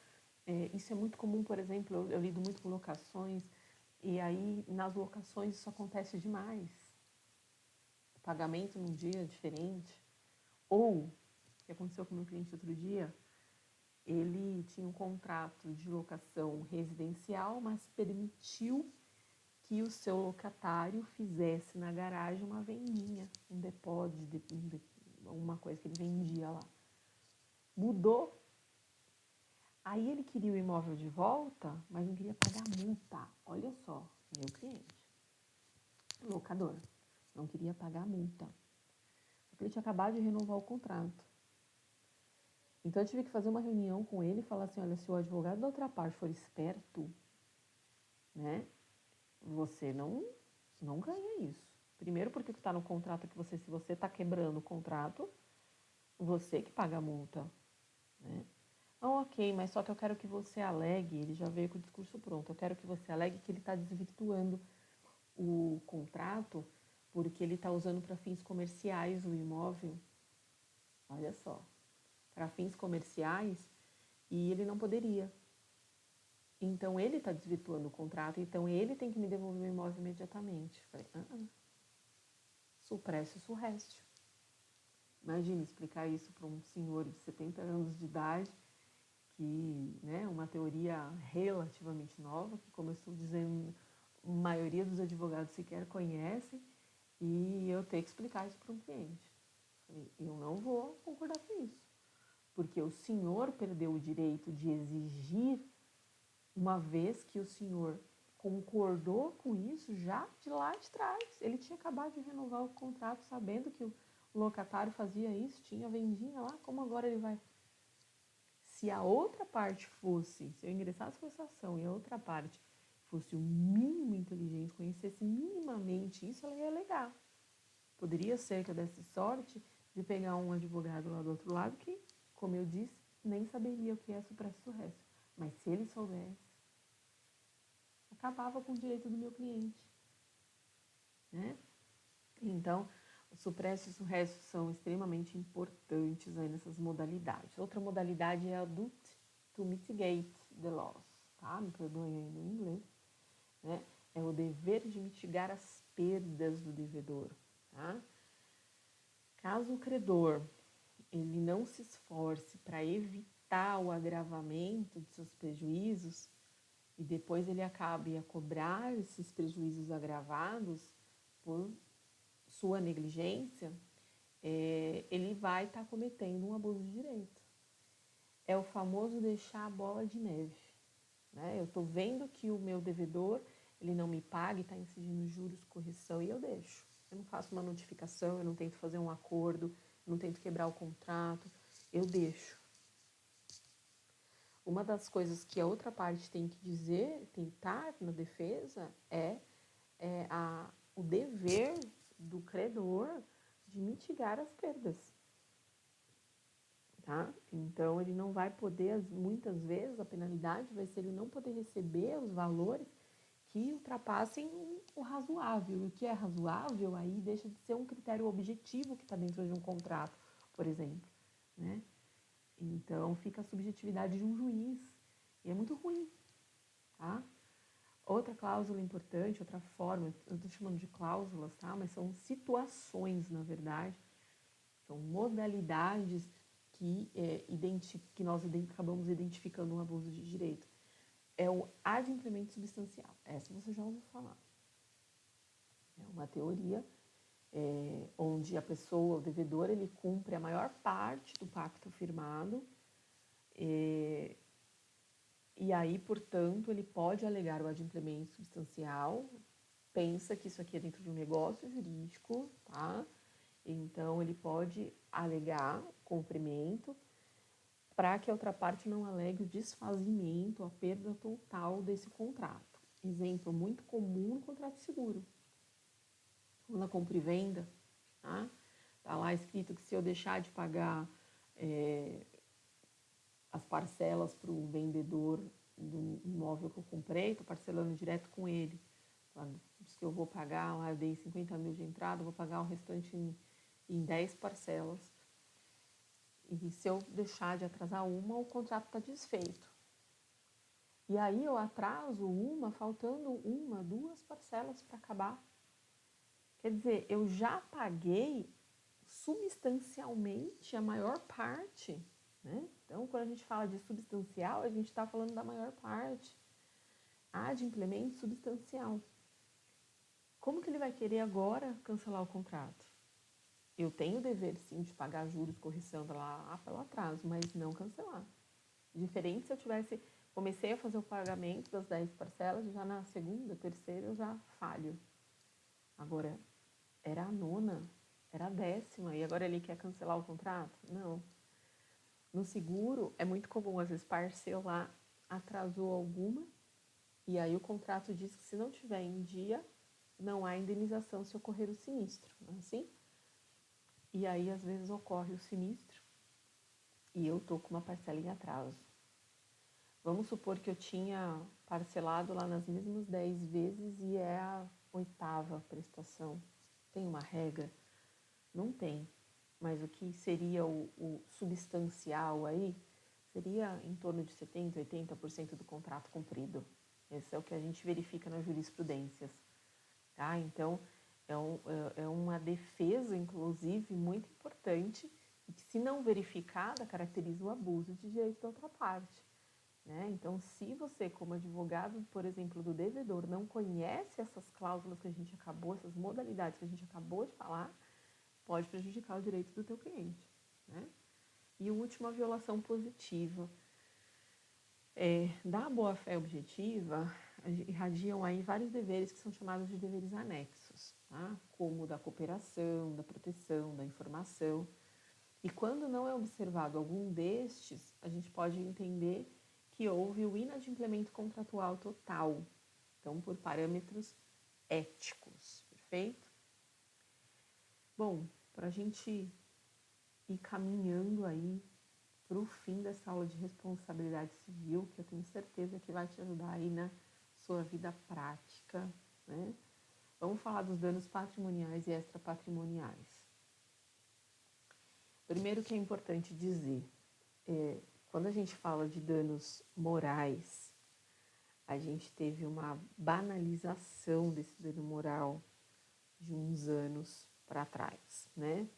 isso é muito comum, por exemplo, eu lido muito com locações, e aí nas locações isso acontece demais. O pagamento num dia diferente. Ou, o que aconteceu com o meu cliente outro dia, ele tinha um contrato de locação residencial, mas permitiu que o seu locatário fizesse na garagem uma vendinha, um depósito, alguma coisa que ele vendia lá. Mudou. Aí ele queria o imóvel de volta, mas não queria pagar multa. Olha só, meu cliente, locador, não queria pagar multa. Porque ele tinha acabado de renovar o contrato. Então eu tive que fazer uma reunião com ele e falar assim, olha, se o advogado da outra parte for esperto, né, você não ganha isso. Primeiro porque o que está no contrato é que se você está quebrando o contrato, você que paga a multa, né? Ok, mas só que eu quero que você alegue, ele já veio com o discurso pronto, eu quero que você alegue que ele está desvirtuando o contrato porque ele está usando para fins comerciais o imóvel. Olha só, para fins comerciais, e ele não poderia. Então, ele está desvirtuando o contrato, então ele tem que me devolver o imóvel imediatamente. Falei, suprécio surrécio. Imagine explicar isso para um senhor de 70 anos de idade, que, né, uma teoria relativamente nova, que, como eu estou dizendo, a maioria dos advogados sequer conhece, e eu ter que explicar isso para um cliente. Falei, eu não vou concordar com isso, porque o senhor perdeu o direito de exigir, uma vez que o senhor concordou com isso já de lá de trás. Ele tinha acabado de renovar o contrato sabendo que o locatário fazia isso, tinha vendinha lá, como agora ele vai? se a outra parte fosse, se eu ingressasse com essa ação e a outra parte fosse o mínimo inteligente, conhecesse minimamente isso, ela ia alegar. Poderia ser que eu desse sorte de pegar um advogado lá do outro lado que, como eu disse, nem saberia o que é supresso récio. Mas se ele soubesse, acabava com o direito do meu cliente, né? Então, o supresso e o surresso são extremamente importantes aí nessas modalidades. Outra modalidade é a do to mitigate the loss, tá? Me perdoem aí no inglês, né? É o dever de mitigar as perdas do devedor, tá? Caso o credor ele não se esforce para evitar o agravamento de seus prejuízos e depois ele acabe a cobrar esses prejuízos agravados por sua negligência, ele vai estar cometendo um abuso de direito. É o famoso deixar a bola de neve, né? Eu estou vendo que o meu devedor ele não me paga e está incidindo juros, correção e eu deixo. Eu não faço uma notificação, eu não tento fazer um acordo, eu não tento quebrar o contrato, eu deixo. Uma das coisas que a outra parte tem que dizer, tentar na defesa, o dever do credor de mitigar as perdas. Tá? Então, ele não vai poder, muitas vezes, a penalidade vai ser ele não poder receber os valores que ultrapassem o razoável. E o que é razoável aí deixa de ser um critério objetivo que está dentro de um contrato, por exemplo, né? Então, fica a subjetividade de um juiz. E é muito ruim, tá? Outra cláusula importante, outra forma, eu estou chamando de cláusulas, tá? Mas são situações, na verdade, são modalidades que nós acabamos identificando um abuso de direito. É o adimplemento substancial. Essa você já ouviu falar. É uma teoria onde a pessoa, o devedor, ele cumpre a maior parte do pacto firmado e aí, portanto, ele pode alegar o adimplemento substancial, pensa que isso aqui é dentro de um negócio jurídico, tá? Então, ele pode alegar cumprimento para que a outra parte não alegue o desfazimento, a perda total desse contrato. Exemplo muito comum no contrato de seguro. Ou na compra e venda, tá? Tá lá escrito que se eu deixar de pagar as parcelas para o vendedor do imóvel que eu comprei, estou parcelando direto com ele. Diz que eu vou pagar, lá eu dei 50 mil de entrada, vou pagar o restante em 10 parcelas. E se eu deixar de atrasar uma, o contrato está desfeito. E aí eu atraso faltando uma, 2 parcelas para acabar. Quer dizer, eu já paguei substancialmente a maior parte, né? Então, quando a gente fala de substancial, a gente está falando da maior parte. Adimplemento substancial. Como que ele vai querer agora cancelar o contrato? Eu tenho o dever, sim, de pagar juros, correção pelo atraso, mas não cancelar. Diferente se eu comecei a fazer o pagamento das 10 parcelas, já na segunda, terceira eu já falho. Agora, era a nona, era a 10ª, e agora ele quer cancelar o contrato? Não. No seguro, é muito comum, às vezes, parcelar, atrasou alguma, e aí o contrato diz que se não tiver em dia, não há indenização se ocorrer o sinistro, não é assim? E aí, às vezes, ocorre o sinistro e eu tô com uma parcela em atraso. Vamos supor que eu tinha parcelado lá nas mesmas 10 vezes e é a 8ª prestação. Tem uma regra? Não tem. Mas o que seria o substancial aí seria em torno de 70%, 80% do contrato cumprido. Esse é o que a gente verifica nas jurisprudências. Tá? Então, é uma defesa, inclusive, muito importante e que, se não verificada, caracteriza o abuso de direito da outra parte. Né? Então, se você, como advogado, por exemplo, do devedor, não conhece essas cláusulas que a gente acabou, essas modalidades que a gente acabou de falar, pode prejudicar o direito do teu cliente. Né? E o último, a violação positiva. Da boa-fé objetiva, irradiam aí vários deveres que são chamados de deveres anexos, tá? Como o da cooperação, da proteção, da informação. E quando não é observado algum destes, a gente pode entender que houve o inadimplemento contratual total, então por parâmetros éticos, perfeito? Bom, para a gente ir caminhando aí para o fim dessa aula de responsabilidade civil, que eu tenho certeza que vai te ajudar aí na sua vida prática, né? Vamos falar dos danos patrimoniais e extrapatrimoniais. Primeiro que é importante dizer, quando a gente fala de danos morais, a gente teve uma banalização desse dano moral de uns anos para trás, né?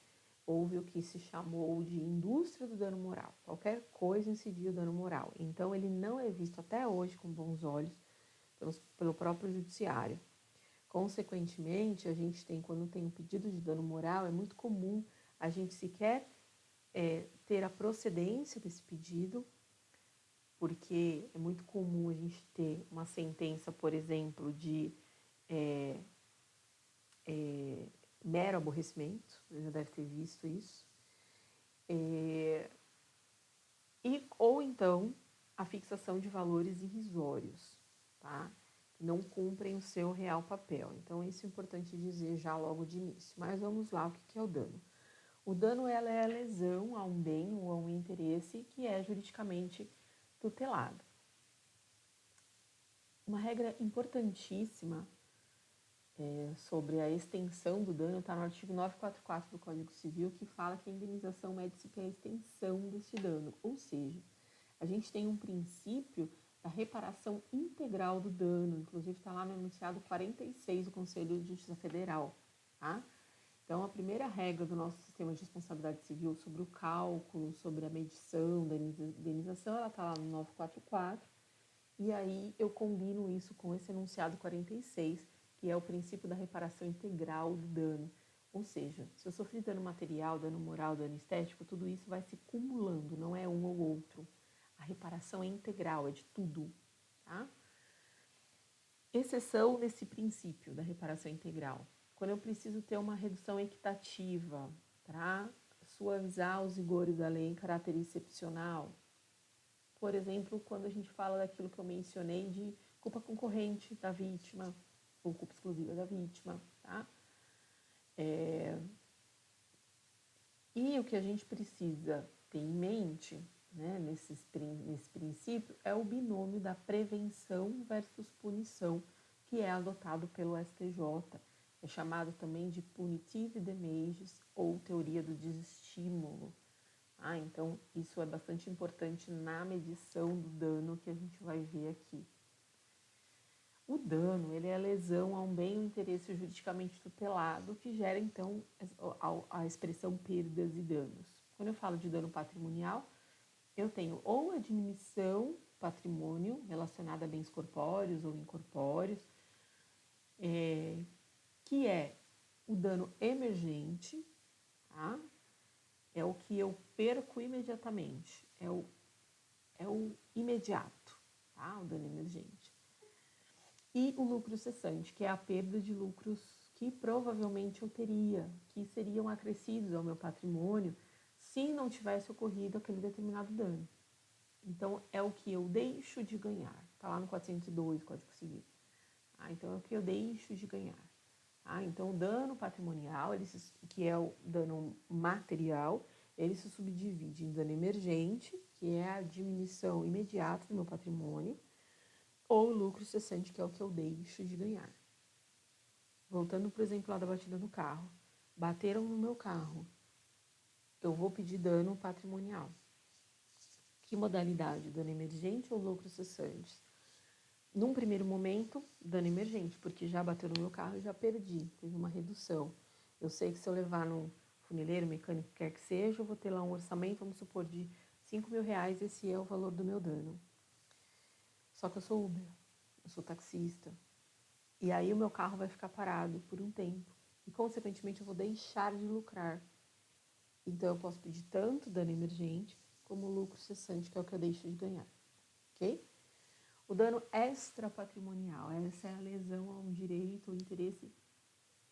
Houve o que se chamou de indústria do dano moral. Qualquer coisa incidia o dano moral. Então, ele não é visto até hoje com bons olhos pelo próprio judiciário. Consequentemente, a gente tem, quando tem um pedido de dano moral, é muito comum a gente sequer ter a procedência desse pedido, porque é muito comum a gente ter uma sentença, por exemplo, de mero aborrecimento, você já deve ter visto isso, ou então a fixação de valores irrisórios, tá? Que não cumprem o seu real papel. Então, isso é importante dizer já logo de início. Mas vamos lá, o que é o dano? O dano ela é a lesão a um bem ou a um interesse que é juridicamente tutelado. Uma regra importantíssima sobre a extensão do dano está no artigo 944 do Código Civil, que fala que a indenização mede-se pela extensão deste dano. Ou seja, a gente tem um princípio da reparação integral do dano, inclusive está lá no enunciado 46 do Conselho de Justiça Federal, tá? Então, a primeira regra do nosso sistema de responsabilidade civil sobre o cálculo, sobre a medição da indenização, ela está lá no 944, e aí eu combino isso com esse enunciado 46, que é o princípio da reparação integral do dano. Ou seja, se eu sofri dano material, dano moral, dano estético, tudo isso vai se cumulando, não é um ou outro. A reparação é integral, é de tudo, tá? Exceção nesse princípio da reparação integral. Quando eu preciso ter uma redução equitativa para suavizar os rigores da lei em caráter excepcional. Por exemplo, quando a gente fala daquilo que eu mencionei de culpa concorrente da vítima, ou culpa exclusiva da vítima, tá? E o que a gente precisa ter em mente, né, nesse princípio, é o binômio da prevenção versus punição, que é adotado pelo STJ. É chamado também de punitive damages ou teoria do desestímulo. Então, isso é bastante importante na medição do dano que a gente vai ver aqui. O dano, ele é a lesão a um bem ou interesse juridicamente tutelado, que gera, então, a expressão perdas e danos. Quando eu falo de dano patrimonial, eu tenho ou a diminuição patrimônio relacionada a bens corpóreos ou incorpóreos, que é o dano emergente, tá? É o que eu perco imediatamente, é o imediato, tá? O dano emergente. E o lucro cessante, que é a perda de lucros que provavelmente eu teria, que seriam acrescidos ao meu patrimônio se não tivesse ocorrido aquele determinado dano. Então, é o que eu deixo de ganhar. Está lá no 402 do Código Civil. Então, é o que eu deixo de ganhar. Então, o dano patrimonial, que é o dano material, ele se subdivide em dano emergente, que é a diminuição imediata do meu patrimônio, ou lucro cessante, que é o que eu deixo de ganhar. Voltando, por exemplo, lá da batida no carro. Bateram no meu carro. Eu vou pedir dano patrimonial. Que modalidade? Dano emergente ou lucro cessante? Num primeiro momento, dano emergente, porque já bateu no meu carro e já perdi, teve uma redução. Eu sei que se eu levar no funileiro, mecânico, quer que seja, eu vou ter lá um orçamento, vamos supor, de R$5.000, esse é o valor do meu dano. Só que eu sou Uber, eu sou taxista. E aí o meu carro vai ficar parado por um tempo. E, consequentemente, eu vou deixar de lucrar. Então, eu posso pedir tanto dano emergente como lucro cessante, que é o que eu deixo de ganhar. Ok? O dano extrapatrimonial. Essa é a lesão a um direito ou interesse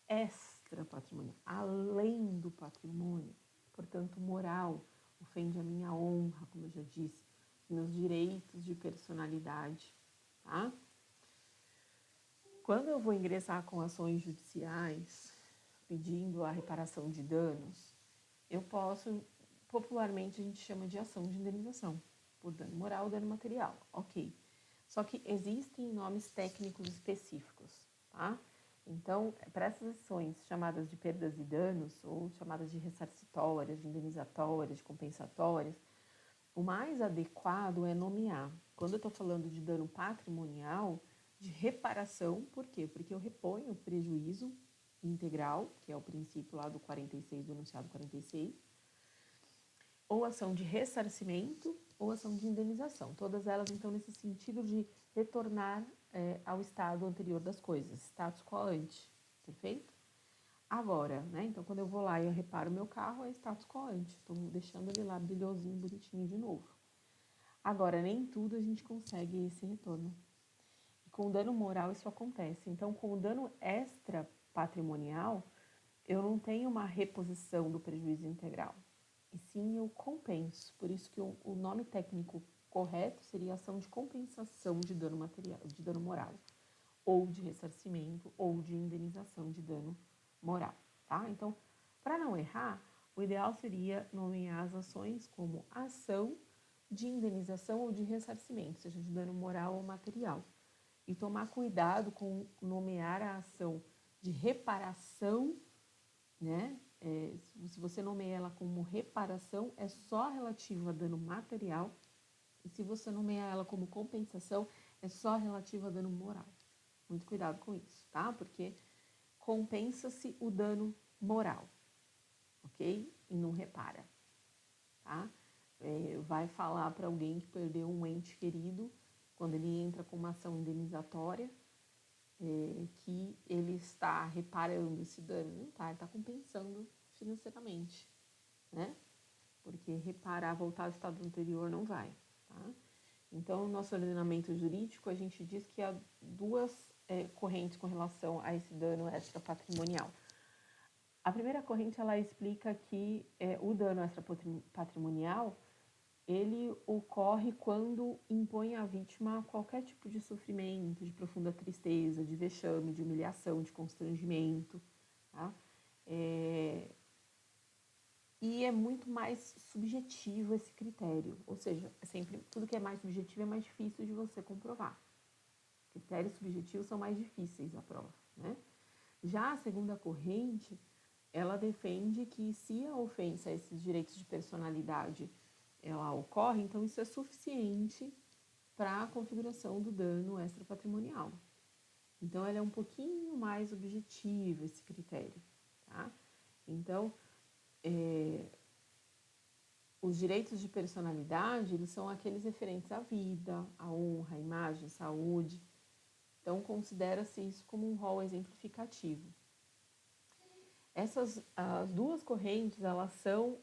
extrapatrimonial, além do patrimônio. portanto, moral, ofende a minha honra, como eu já disse, os meus direitos de personalidade, tá? Quando eu vou ingressar com ações judiciais, pedindo a reparação de danos, eu posso, popularmente a gente chama de ação de indenização, por dano moral ou dano material, ok. Só que existem nomes técnicos específicos, tá? Então, para essas ações chamadas de perdas e danos, ou chamadas de ressarcitórias, de indenizatórias, de compensatórias, o mais adequado é nomear. Quando eu estou falando de dano patrimonial, de reparação, por quê? Porque eu reponho o prejuízo integral, que é o princípio lá do 46, do enunciado 46, ou ação de ressarcimento ou ação de indenização. Todas elas, então, nesse sentido de retornar ao estado anterior das coisas, status quo ante, perfeito? Agora, né, então quando eu vou lá e eu reparo meu carro, é status quo ante, estou deixando ele lá brilhosinho, bonitinho de novo. Agora, nem tudo a gente consegue esse retorno. E com o dano moral isso acontece. Então, com o dano extra patrimonial, eu não tenho uma reposição do prejuízo integral, e sim eu compenso. Por isso que o nome técnico correto seria ação de compensação de dano material, de dano moral, ou de ressarcimento, ou de indenização de dano moral, tá? Então, para não errar, o ideal seria nomear as ações como ação de indenização ou de ressarcimento, seja de dano moral ou material. E tomar cuidado com nomear a ação de reparação, né? Se você nomeia ela como reparação, é só relativa a dano material. E se você nomear ela como compensação, é só relativa a dano moral. Muito cuidado com isso, tá? Porque compensa-se o dano moral, ok? E não repara, tá? Vai falar para alguém que perdeu um ente querido, quando ele entra com uma ação indenizatória, que ele está reparando esse dano. Não tá, ele está compensando financeiramente, né? Porque reparar, voltar ao estado anterior não vai, tá? Então, no nosso ordenamento jurídico, a gente diz que há duas correntes com relação a esse dano extrapatrimonial. A primeira corrente, ela explica que o dano extrapatrimonial, ele ocorre quando impõe à vítima qualquer tipo de sofrimento, de profunda tristeza, de vexame, de humilhação, de constrangimento, tá? E é muito mais subjetivo esse critério, ou seja, sempre tudo que é mais subjetivo é mais difícil de você comprovar. Critérios subjetivos são mais difíceis à prova, né? Já a segunda corrente, ela defende que se a ofensa a esses direitos de personalidade ela ocorre, então isso é suficiente para a configuração do dano extrapatrimonial. Então, ela é um pouquinho mais objetiva, esse critério, tá? Então, os direitos de personalidade, eles são aqueles referentes à vida, à honra, à imagem, à saúde. Então, considera-se isso como um rol exemplificativo. Essas as duas correntes, elas são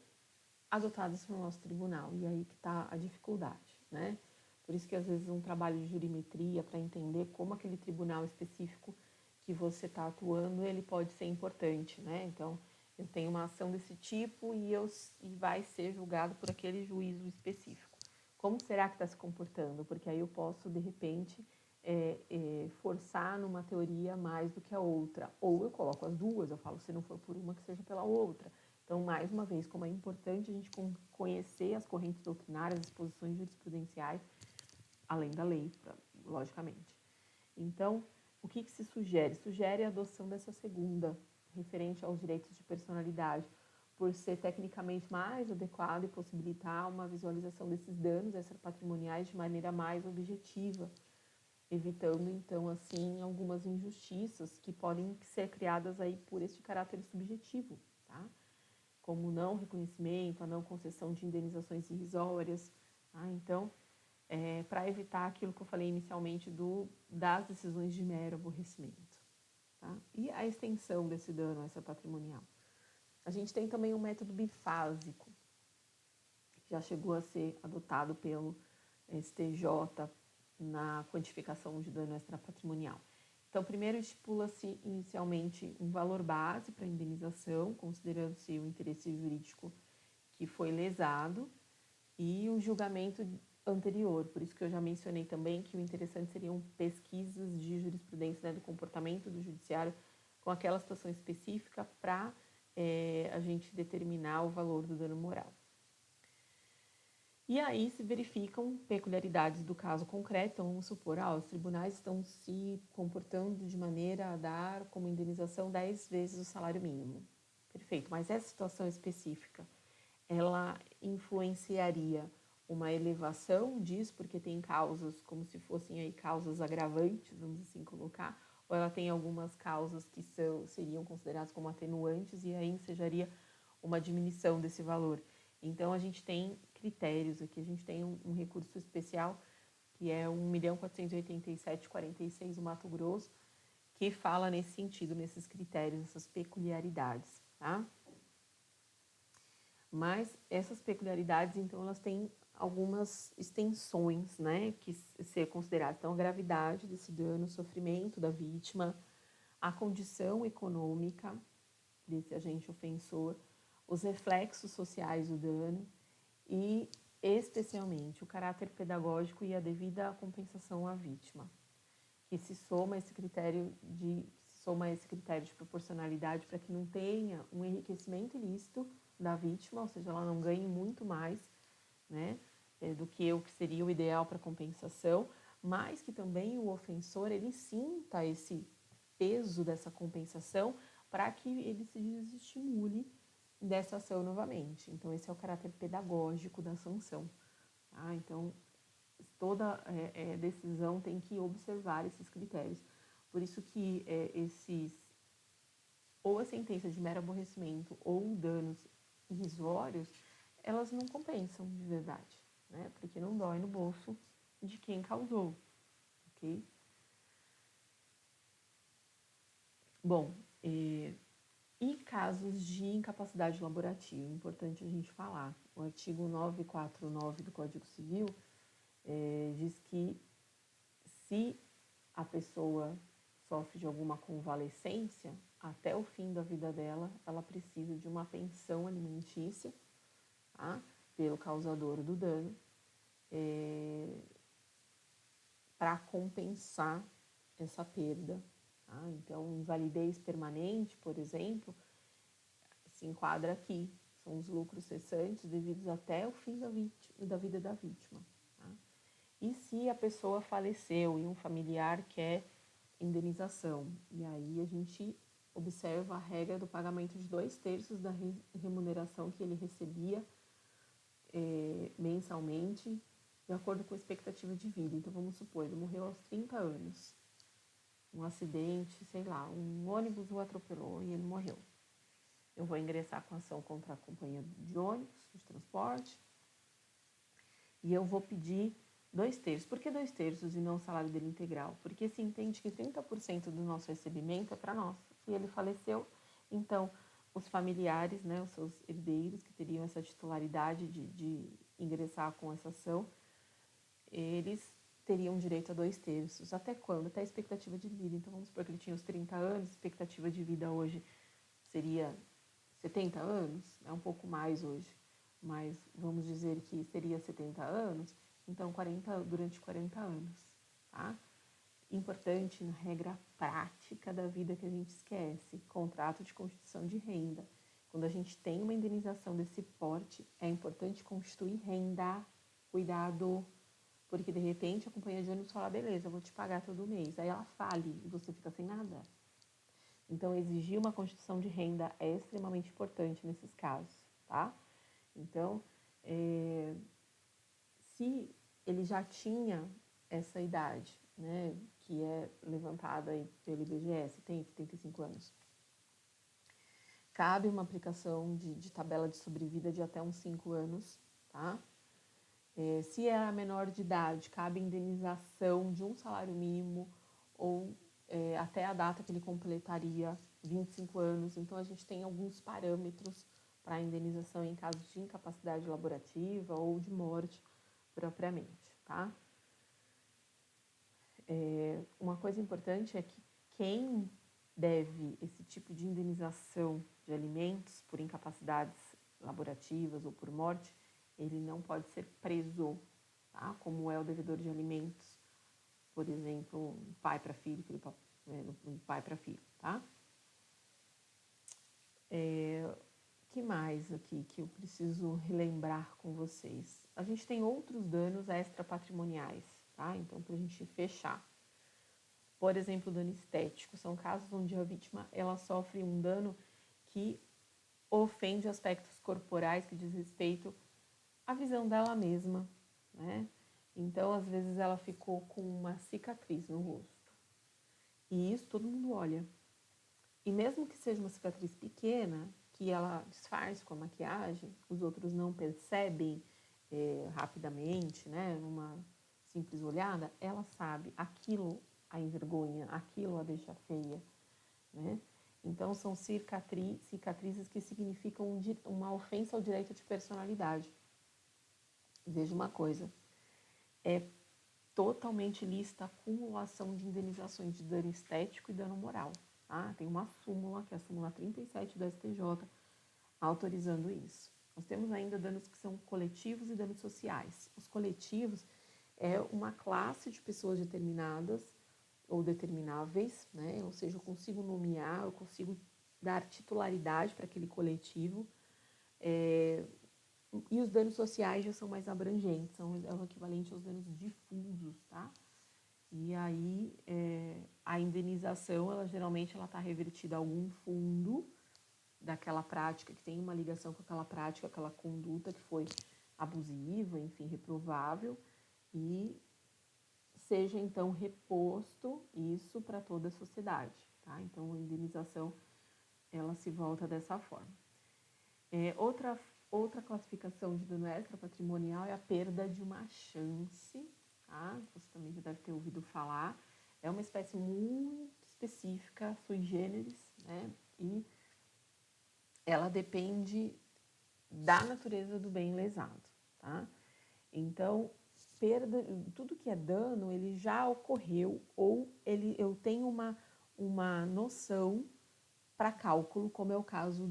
adotadas pelo nosso tribunal, e aí que está a dificuldade, né? Por isso que às vezes um trabalho de jurimetria para entender como aquele tribunal específico que você está atuando, ele pode ser importante, né? Então, eu tenho uma ação desse tipo e vai ser julgado por aquele juízo específico. Como será que está se comportando? Porque aí eu posso, de repente, forçar numa teoria mais do que a outra. Ou eu coloco as duas, eu falo, se não for por uma, que seja pela outra. Então, mais uma vez, como é importante a gente conhecer as correntes doutrinárias, as posições jurisprudenciais, além da lei, logicamente. Então, o que se sugere? Sugere a adoção dessa segunda, referente aos direitos de personalidade, por ser tecnicamente mais adequado e possibilitar uma visualização desses danos extrapatrimoniais de maneira mais objetiva, evitando, então, assim, algumas injustiças que podem ser criadas aí por este caráter subjetivo, tá? Como o não reconhecimento, a não concessão de indenizações irrisórias, tá? Então, para evitar aquilo que eu falei inicialmente das decisões de mero aborrecimento, tá? E a extensão desse dano extrapatrimonial. A gente tem também um método bifásico, que já chegou a ser adotado pelo STJ na quantificação de dano extrapatrimonial. Então, primeiro estipula-se inicialmente um valor base para a indenização, considerando-se o interesse jurídico que foi lesado e o julgamento anterior. Por isso que eu já mencionei também que o interessante seriam pesquisas de jurisprudência, né, do comportamento do judiciário com aquela situação específica para a gente determinar o valor do dano moral. E aí se verificam peculiaridades do caso concreto. Então, vamos supor, os tribunais estão se comportando de maneira a dar como indenização 10 vezes o salário mínimo. Perfeito, mas essa situação específica, ela influenciaria uma elevação disso, porque tem causas como se fossem aí causas agravantes, vamos assim colocar, ou ela tem algumas causas que seriam consideradas como atenuantes e aí ensejaria uma diminuição desse valor. Então, a gente tem critérios aqui, a gente tem um recurso especial, que é 1.487.046 do Mato Grosso, que fala nesse sentido, nesses critérios, essas peculiaridades, tá? Mas essas peculiaridades, então, elas têm algumas extensões, né, que ser consideradas. Então, a gravidade desse dano, o sofrimento da vítima, a condição econômica desse agente ofensor, os reflexos sociais do dano e, especialmente, o caráter pedagógico e a devida compensação à vítima, que se soma esse critério de proporcionalidade para que não tenha um enriquecimento ilícito da vítima, ou seja, ela não ganhe muito mais, né, do que o que seria o ideal para compensação, mas que também o ofensor ele sinta esse peso dessa compensação para que ele se desestimule dessa ação novamente. Então, esse é o caráter pedagógico da sanção. Tá? Então, toda decisão tem que observar esses critérios. Por isso que ou a sentença de mero aborrecimento ou danos irrisórios, elas não compensam de verdade, né? Porque não dói no bolso de quem causou, ok? Bom, e casos de incapacidade laborativa, importante a gente falar. O artigo 949 do Código Civil diz que se a pessoa sofre de alguma convalescência, até o fim da vida dela, ela precisa de uma pensão alimentícia, tá? Pelo causador do dano, para compensar essa perda. Tá? Então, invalidez permanente, por exemplo, se enquadra aqui. São os lucros cessantes devidos até o fim da vida da vítima. Tá? E se a pessoa faleceu e um familiar quer indenização? E aí a gente observa a regra do pagamento de 2/3 da remuneração que ele recebia mensalmente, de acordo com a expectativa de vida. Então, vamos supor, ele morreu aos 30 anos. Um acidente, sei lá, um ônibus o atropelou e ele morreu. Eu vou ingressar com ação contra a companhia de ônibus, de transporte, e eu vou pedir 2/3. Por que 2/3 e não o salário dele integral? Porque se entende que 30% do nosso recebimento é para nós. Se ele faleceu, então os familiares, né, os seus herdeiros que teriam essa titularidade de ingressar com essa ação, eles teriam direito a 2/3. Até quando? Até a expectativa de vida. Então, vamos supor que ele tinha os 30 anos, a expectativa de vida hoje seria 70 anos, é um pouco mais hoje, mas vamos dizer que seria 70 anos, então durante 40 anos, tá? Importante na regra prática da vida que a gente esquece, contrato de constituição de renda. Quando a gente tem uma indenização desse porte, é importante constituir renda, cuidado, porque de repente a companhia de ônibus fala, beleza, eu vou te pagar todo mês, aí ela fale e você fica sem nada. Então, exigir uma constituição de renda é extremamente importante nesses casos, tá? Então, se ele já tinha essa idade, né, que é levantada aí pelo IBGE, tem 75 anos, cabe uma aplicação de tabela de sobrevida de até uns 5 anos, tá? Se é menor de idade, cabe indenização de um salário mínimo ou até a data que ele completaria 25 anos. Então, a gente tem alguns parâmetros para indenização em casos de incapacidade laborativa ou de morte propriamente, tá? Uma coisa importante é que quem deve esse tipo de indenização de alimentos por incapacidades laborativas ou por morte, ele não pode ser preso, tá? Como é o devedor de alimentos, por exemplo, pai para filho, pai para filho, tá? Que mais aqui que eu preciso relembrar com vocês? A gente tem outros danos extrapatrimoniais, tá? Então, para a gente fechar. Por exemplo, dano estético. São casos onde a vítima ela sofre um dano que ofende aspectos corporais que diz respeito à visão dela mesma, né? Então, às vezes, ela ficou com uma cicatriz no rosto. E isso todo mundo olha. E mesmo que seja uma cicatriz pequena, que ela disfarce com a maquiagem, os outros não percebem rapidamente, né? Numa simples olhada, ela sabe, aquilo a envergonha, aquilo a deixa feia, né? Então, são cicatrizes que significam uma ofensa ao direito de personalidade. Veja uma coisa, é totalmente lícita a acumulação de indenizações de dano estético e dano moral. Tá? Tem uma súmula, que é a súmula 37 do STJ, autorizando isso. Nós temos ainda danos que são coletivos e danos sociais. Os coletivos é uma classe de pessoas determinadas ou determináveis, né? Ou seja, eu consigo nomear, eu consigo dar titularidade para aquele coletivo. E os danos sociais já são mais abrangentes, é o equivalente aos danos difusos, tá? E aí, a indenização, ela geralmente está revertida a algum fundo daquela prática, que tem uma ligação com aquela prática, aquela conduta que foi abusiva, enfim, reprovável, e seja, então, reposto isso para toda a sociedade, tá? Então, a indenização, ela se volta dessa forma. Outra classificação de dano extrapatrimonial é a perda de uma chance, tá? Você também já deve ter ouvido falar. É uma espécie muito específica, sui generis, né? E ela depende da natureza do bem lesado, tá? Então, tudo que é dano, ele já ocorreu ou eu tenho uma noção para cálculo, como é o caso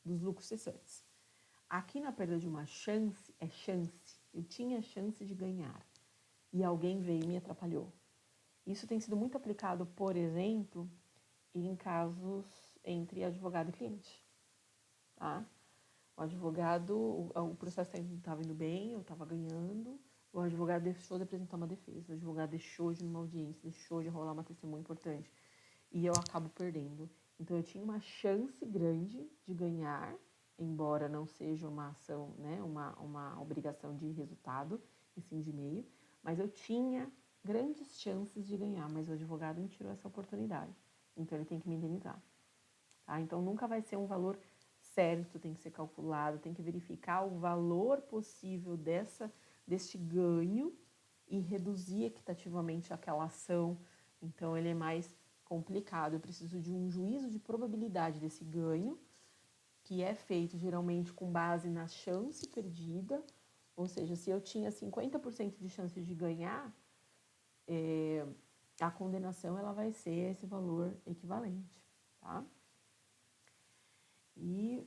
dos lucros cessantes. Aqui na perda de uma chance, é chance. Eu tinha chance de ganhar e alguém veio e me atrapalhou. Isso tem sido muito aplicado, por exemplo, em casos entre advogado e cliente. Tá? O advogado, o processo estava indo bem, eu estava ganhando, o advogado deixou de apresentar uma defesa, o advogado deixou de ir numa audiência, deixou de rolar uma testemunha importante e eu acabo perdendo. Então, eu tinha uma chance grande de ganhar, embora não seja uma ação, né, uma obrigação de resultado, e sim de meio, mas eu tinha grandes chances de ganhar, mas o advogado me tirou essa oportunidade. Então, ele tem que me indenizar. Tá? Então, nunca vai ser um valor certo, tem que ser calculado, tem que verificar o valor possível deste ganho e reduzir equitativamente aquela ação. Então, ele é mais complicado. Eu preciso de um juízo de probabilidade desse ganho, que é feito geralmente com base na chance perdida, ou seja, se eu tinha 50% de chance de ganhar, a condenação ela vai ser esse valor equivalente, tá? E,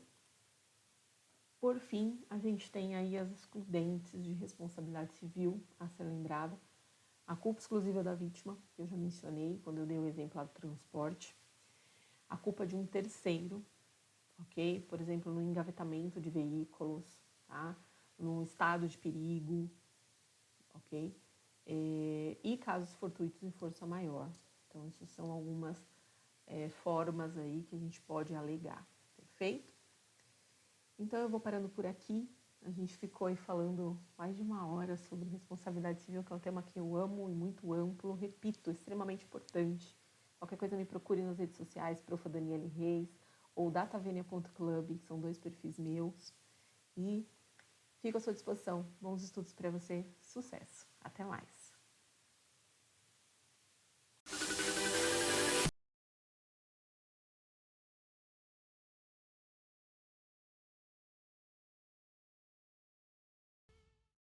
por fim, a gente tem aí as excludentes de responsabilidade civil a ser lembrada. A culpa exclusiva da vítima, que eu já mencionei quando eu dei o exemplo lá do transporte. A culpa de um terceiro, ok? Por exemplo, no engavetamento de veículos, tá? No estado de perigo, ok? E casos fortuitos em força maior. Então, essas são algumas formas aí que a gente pode alegar, perfeito? Então, eu vou parando por aqui. A gente ficou aí falando mais de uma hora sobre responsabilidade civil, que é um tema que eu amo e muito amplo. Repito, extremamente importante. Qualquer coisa me procure nas redes sociais, Profa Daniele Reis ou datavenia.club, que são 2 perfis meus. E fico à sua disposição. Bons estudos para você. Sucesso. Até mais.